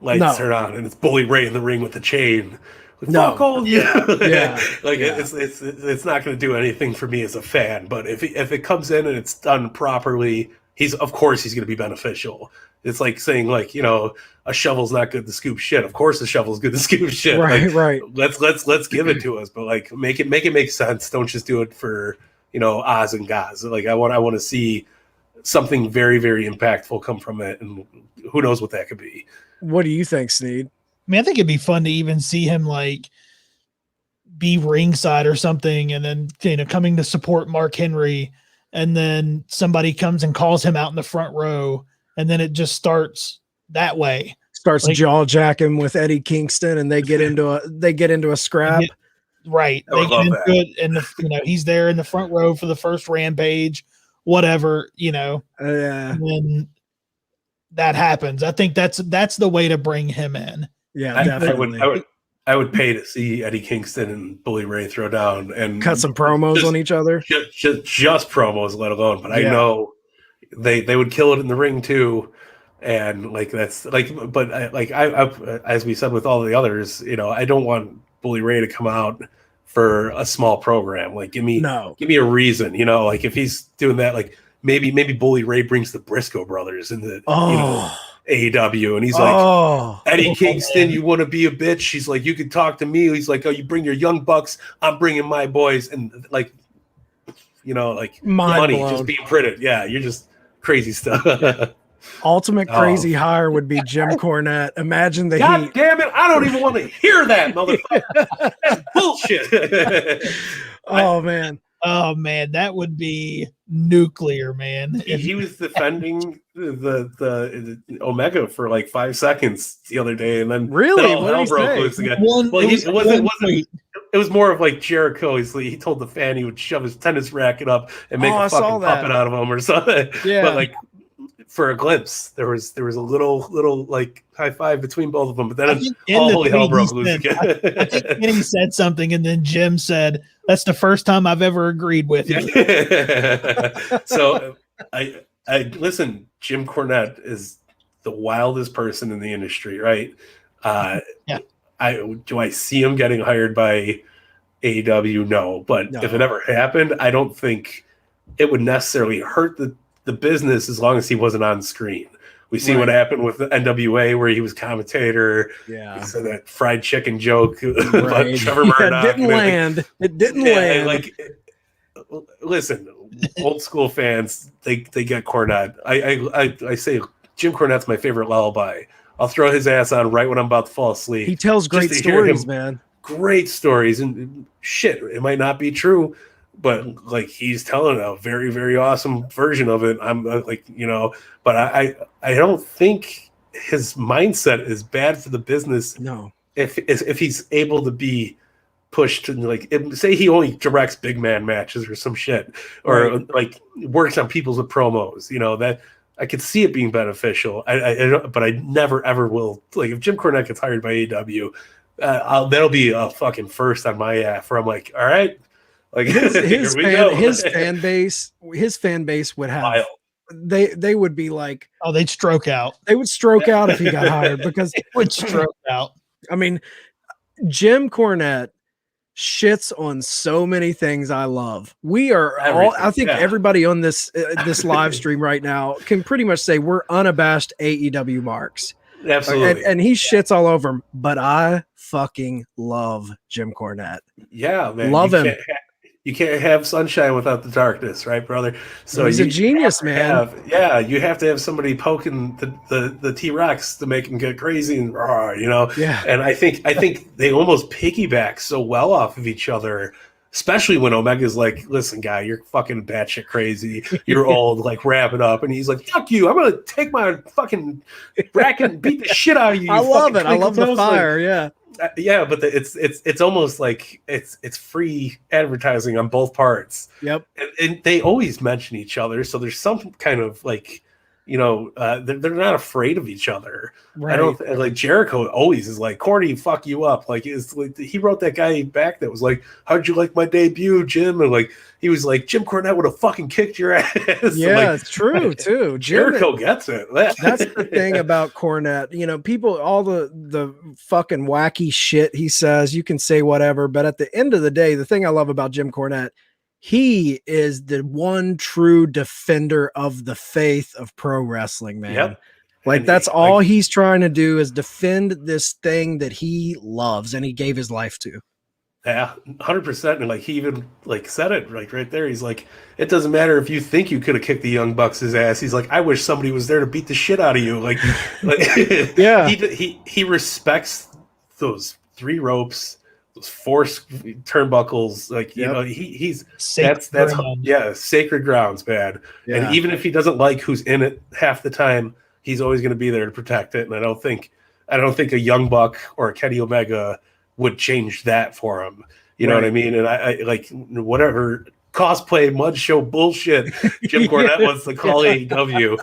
lights turn on, and it's Bully Ray in the ring with the chain. Like, no, like it's not going to do anything for me as a fan. But if it comes in and it's done properly, he's going to be beneficial. It's like saying, like, a shovel's not good to scoop shit. Of course, a shovel's good to scoop shit. Right. Let's give it to us, but like make it make sense. Don't just do it for ahs and gahs. Like, I want to see something very, very impactful come from it, and who knows what that could be. What do you think, Snead? I mean, I think it'd be fun to even see him like be ringside or something, and then coming to support Mark Henry, and then somebody comes and calls him out in the front row, and then it just starts that way. Starts like, jaw jacking with Eddie Kingston, and they get into a scrap. Right. I would love that. And he's there in the front row for the first Rampage. Whatever, and then that happens. I think that's the way to bring him in. Yeah, definitely. I would pay to see Eddie Kingston and Bully Ray throw down and cut some promos on each other. Just promos, let alone. But I know they would kill it in the ring too. And like that's like, but I as we said with all the others, I don't want Bully Ray to come out for a small program. Like, give me a reason, like if he's doing that, like maybe Bully Ray brings the Briscoe brothers and AEW, and he's like, Eddie Kingston, you want to be a bitch? He's like, you can talk to me. He's like, oh, you bring your young bucks, I'm bringing my boys, and like, you know, like money just being printed. Yeah, you're just crazy stuff. Ultimate crazy hire would be Jim Cornette. Imagine the God heat. Damn it! I don't even want to hear that, motherfucker. That's bullshit. Oh man, that would be nuclear, man. He was defending the Omega for like 5 seconds the other day, and then all hell broke loose again. It was more of like Jericho. He told the fan he would shove his tennis racket up and make a fucking puppet out of him or something. Yeah. But like for a glimpse, there was a little like high five between both of them. But then all holy hell broke loose again. I think Kenny said something, and then Jim said, "That's the first time I've ever agreed with you." So I listen. Jim Cornette is the wildest person in the industry, right? Do I see him getting hired by AEW? No, but if it ever happened, I don't think it would necessarily hurt the business as long as he wasn't on screen. We see what happened with the NWA where he was commentator. Yeah, he said that fried chicken joke about Trevor Murdoch. It didn't land. Like, listen, old school fans, they get Cornette. I say Jim Cornette's my favorite lullaby. I'll throw his ass on right when I'm about to fall asleep. He tells great stories, man. Great stories, and shit, it might not be true, but like he's telling a very, very awesome version of it. I'm like, you know, but I don't think his mindset is bad for the business. No, if he's able to be pushed to like, say he only directs big man matches or some shit, or like works on people's promos, you know, that I could see it being beneficial. But I never ever will. Like if Jim Cornette gets hired by AEW, that'll be a fucking first on my app. Where I'm like, all right. Like his fan base would have wild. They would be like, oh, they'd stroke out. They would stroke out if he got hired because it would stroke out. I mean, Jim Cornette shits on so many things I love. We are all, I think everybody on this live stream right now can pretty much say we're unabashed AEW marks. Absolutely. And he shits all over him, but I fucking love Jim Cornette. Yeah, man. Love him. You can't have sunshine without the darkness, right, brother? So he's a genius, man. You have to have somebody poking the T-Rex to make him get crazy and you know. Yeah. And I think they almost piggyback so well off of each other, especially when Omega's like, "Listen, guy, you're fucking batshit crazy. You're old. Like, wrap it up." And he's like, "Fuck you! I'm gonna take my fucking racket and beat the shit out of you." I love it. I love the fire. Yeah. Yeah, but it's almost like it's free advertising on both parts. Yep, and they always mention each other, so there's some kind of like, you know, they're not afraid of each other. Right. I don't like Jericho always is like, "Corny, fuck you up." Like he wrote that guy back that was like, "How'd you like my debut, Jim?" And like he was like, "Jim Cornette would have fucking kicked your ass." Yeah, like, it's true too. Jericho gets it. That's the thing about Cornette. You know, people, all the fucking wacky shit he says, you can say whatever, but at the end of the day, the thing I love about Jim Cornette, he is the one true defender of the faith of pro wrestling, man. Yep. Like that's all he's trying to do is defend this thing that he loves and he gave his life to. Yeah, 100%. And like he even like said it like right there. He's like, it doesn't matter if you think you could have kicked the Young Bucks' ass. He's like, I wish somebody was there to beat the shit out of you. Like yeah, he respects those 3 ropes, those 4 turnbuckles. Like you know, he's that's sacred grounds, man. Yeah. And even if he doesn't like who's in it half the time, he's always going to be there to protect it. And I don't think a Young Buck or a Kenny Omega would change that for him. You know what I mean? And I like whatever cosplay mud show bullshit Jim Cornette wants to call AEW.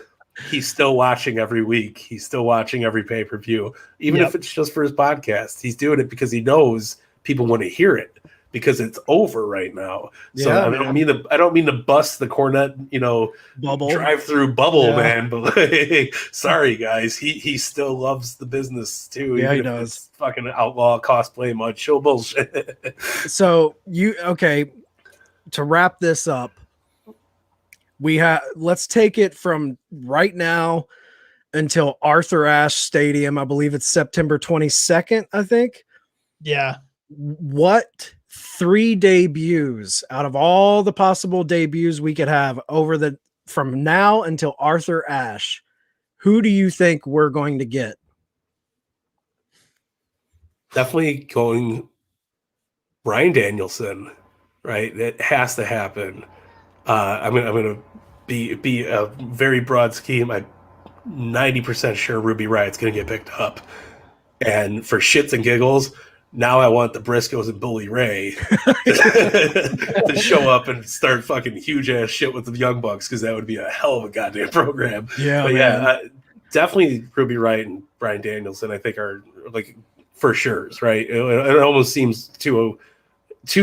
He's still watching every week. He's still watching every pay-per-view, even if it's just for his podcast. He's doing it because he knows people want to hear it because it's over right now. So I don't mean to bust the Cornette, you know, bubble drive-through bubble, man. But like, sorry guys, he still loves the business too. Yeah, he does. It's fucking outlaw cosplay mud show bullshit. So to wrap this up, let's take it from right now until Arthur Ashe Stadium. I believe it's September 22nd, I think. Yeah. What 3 debuts out of all the possible debuts we could have from now until Arthur Ashe, who do you think we're going to get? Definitely going Bryan Danielson, right? It has to happen. I'm gonna be a very broad scheme. I'm 90% sure Ruby Riot's gonna get picked up, and for shits and giggles, now I want the Briscoes and Bully Ray to show up and start fucking huge ass shit with the Young Bucks, because that would be a hell of a goddamn program. Yeah, but yeah, definitely Ruby Riott and Bryan Danielson, I think, are like for sure, right? It almost seems too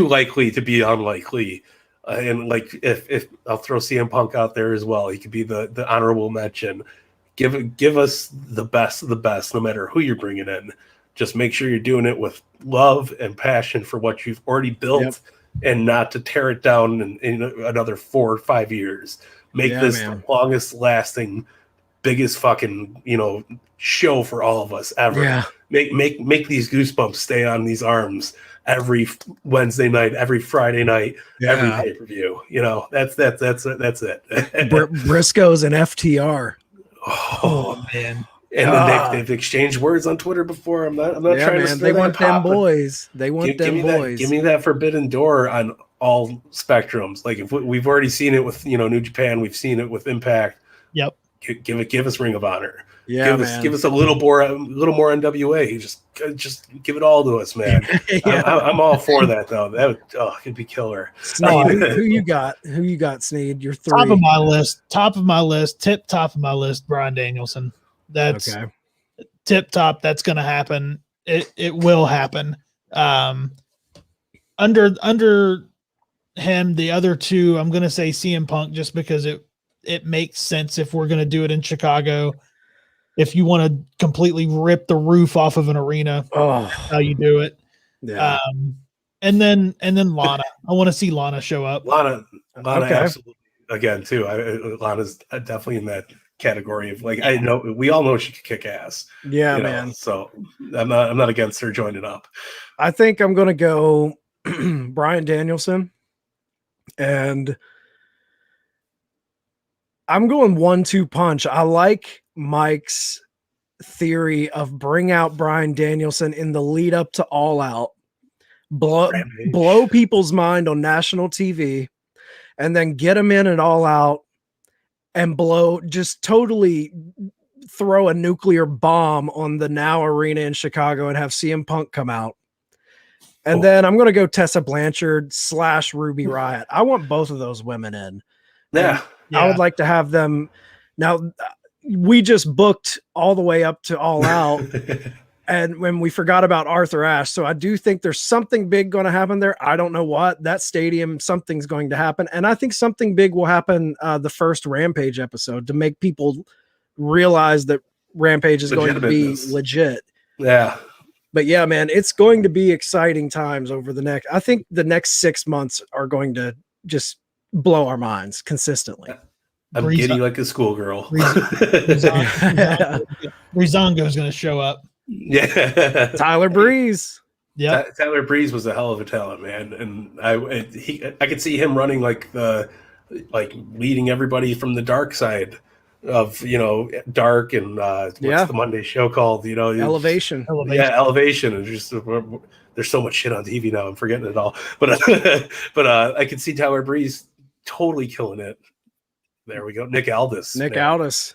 likely to be unlikely. And like if I'll throw CM Punk out there as well, he could be the honorable mention. Give us the best of the best, no matter who you're bringing in. Just make sure you're doing it with love and passion for what you've already built, and not to tear it down in another 4 or 5 years. Make this the longest lasting, biggest fucking show for all of us ever. Yeah. Make these goosebumps stay on these arms every Wednesday night, every Friday night, every pay-per-view. That's it. Briscoes and FTR. Oh man. And then they've exchanged words on Twitter before. I'm not trying to stir they want that them boys. They want them boys. Give me that forbidden door on all spectrums. Like, if we've already seen it with New Japan, we've seen it with Impact. Yep. Give us Ring of Honor. Yeah, give us a little more NWA. Just give it all to us, man. I'm all for that though. That would it'd be killer. Snead, who you got? Who you got, Snead? You're 3. Top of my list. Top of my list. Bryan Danielson. That's okay. Tip top. That's going to happen. It will happen. Under him, the other two, I'm going to say CM Punk, just because it makes sense if we're going to do it in Chicago. If you want to completely rip the roof off of an arena, how you do it. Yeah. And then Lana. I want to see Lana show up. Lana absolutely again too. Lana's definitely in that category of, like, I know we all know she could kick ass. Yeah, man. So I'm not against her joining up. I think I'm gonna go Bryan Danielson, and I'm going 1-2 punch. I like Mike's theory of bring out Bryan Danielson in the lead up to All Out, blow people's mind on national TV, and then get him in at All Out and just totally throw a nuclear bomb on the Now Arena in Chicago and have CM Punk come out. And then I'm going to go Tessa Blanchard / Ruby Riott. I want both of those women in. Yeah. I would like to have them. Now, we just booked all the way up to All Out, and when we forgot about Arthur Ashe. So I do think there's something big going to happen there. I don't know what. That stadium, something's going to happen. And I think something big will happen the first Rampage episode to make people realize that Rampage is going to be legit. Yeah. But yeah, man, it's going to be exciting times over I think the next 6 months are going to just blow our minds consistently. I'm giddy like a schoolgirl. Breezango is going to show up. Yeah. Tyler Breeze. Yeah. Tyler Breeze was a hell of a talent, man. And I could see him running leading everybody from the dark side of, dark and what's the Monday show called, Elevation. Yeah, Elevation. And just there's so much shit on TV now, I'm forgetting it all. But I could see Tyler Breeze totally killing it. There we go. Nick Aldis. Aldis.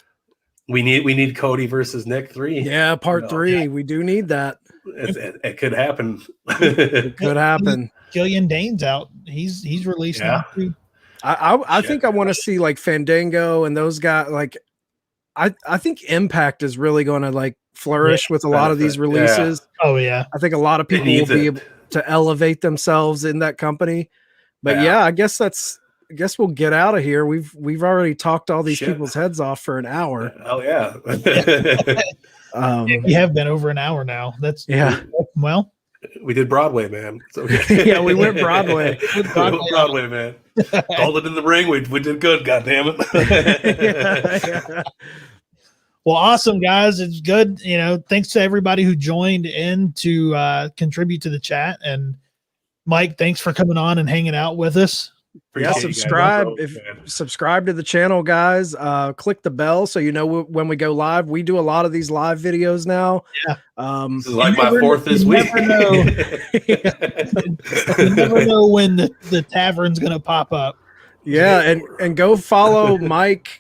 We need Cody versus Nick 3. Yeah, part 3. Yeah. We do need that. It could happen. It could happen. Killian Dane's out. He's released now too. I think I want to see like Fandango and those guys. Like, I think Impact is really going to flourish with a lot of these releases. Yeah. Oh yeah. I think a lot of people will be able to elevate themselves in that company. But I guess we'll get out of here. We've already talked all these people's heads off for an hour. Oh yeah. We have been over an hour now. Well, we did Broadway, man. Okay. Yeah, we went Broadway. Broadway, man. Called it in the ring. We did good. God damn it. Well, awesome, guys. It's good. You know, thanks to everybody who joined in to contribute to the chat. And Mike, thanks for coming on and hanging out with us. Subscribe to the channel, guys. Click the bell so you know when we go live. We do a lot of these live videos now. Yeah. This is like my fourth this week. You never know when the tavern's gonna pop up. Yeah, and go follow Mike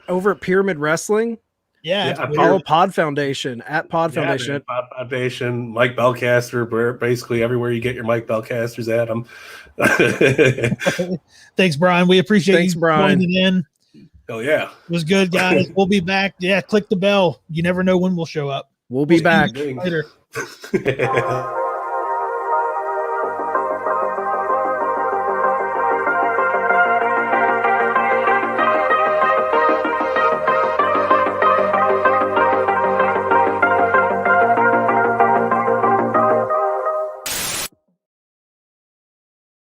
over at Pyramid Wrestling. Yeah, follow Pod Foundation at Pod Foundation. Man, Pod Foundation, Mike Belcaster, basically everywhere you get your Mike Belcasters at them. Thanks, Brian. We appreciate you joining in. Oh yeah, it was good, guys. We'll be back. Yeah, click the bell. You never know when we'll show up. We'll be back later.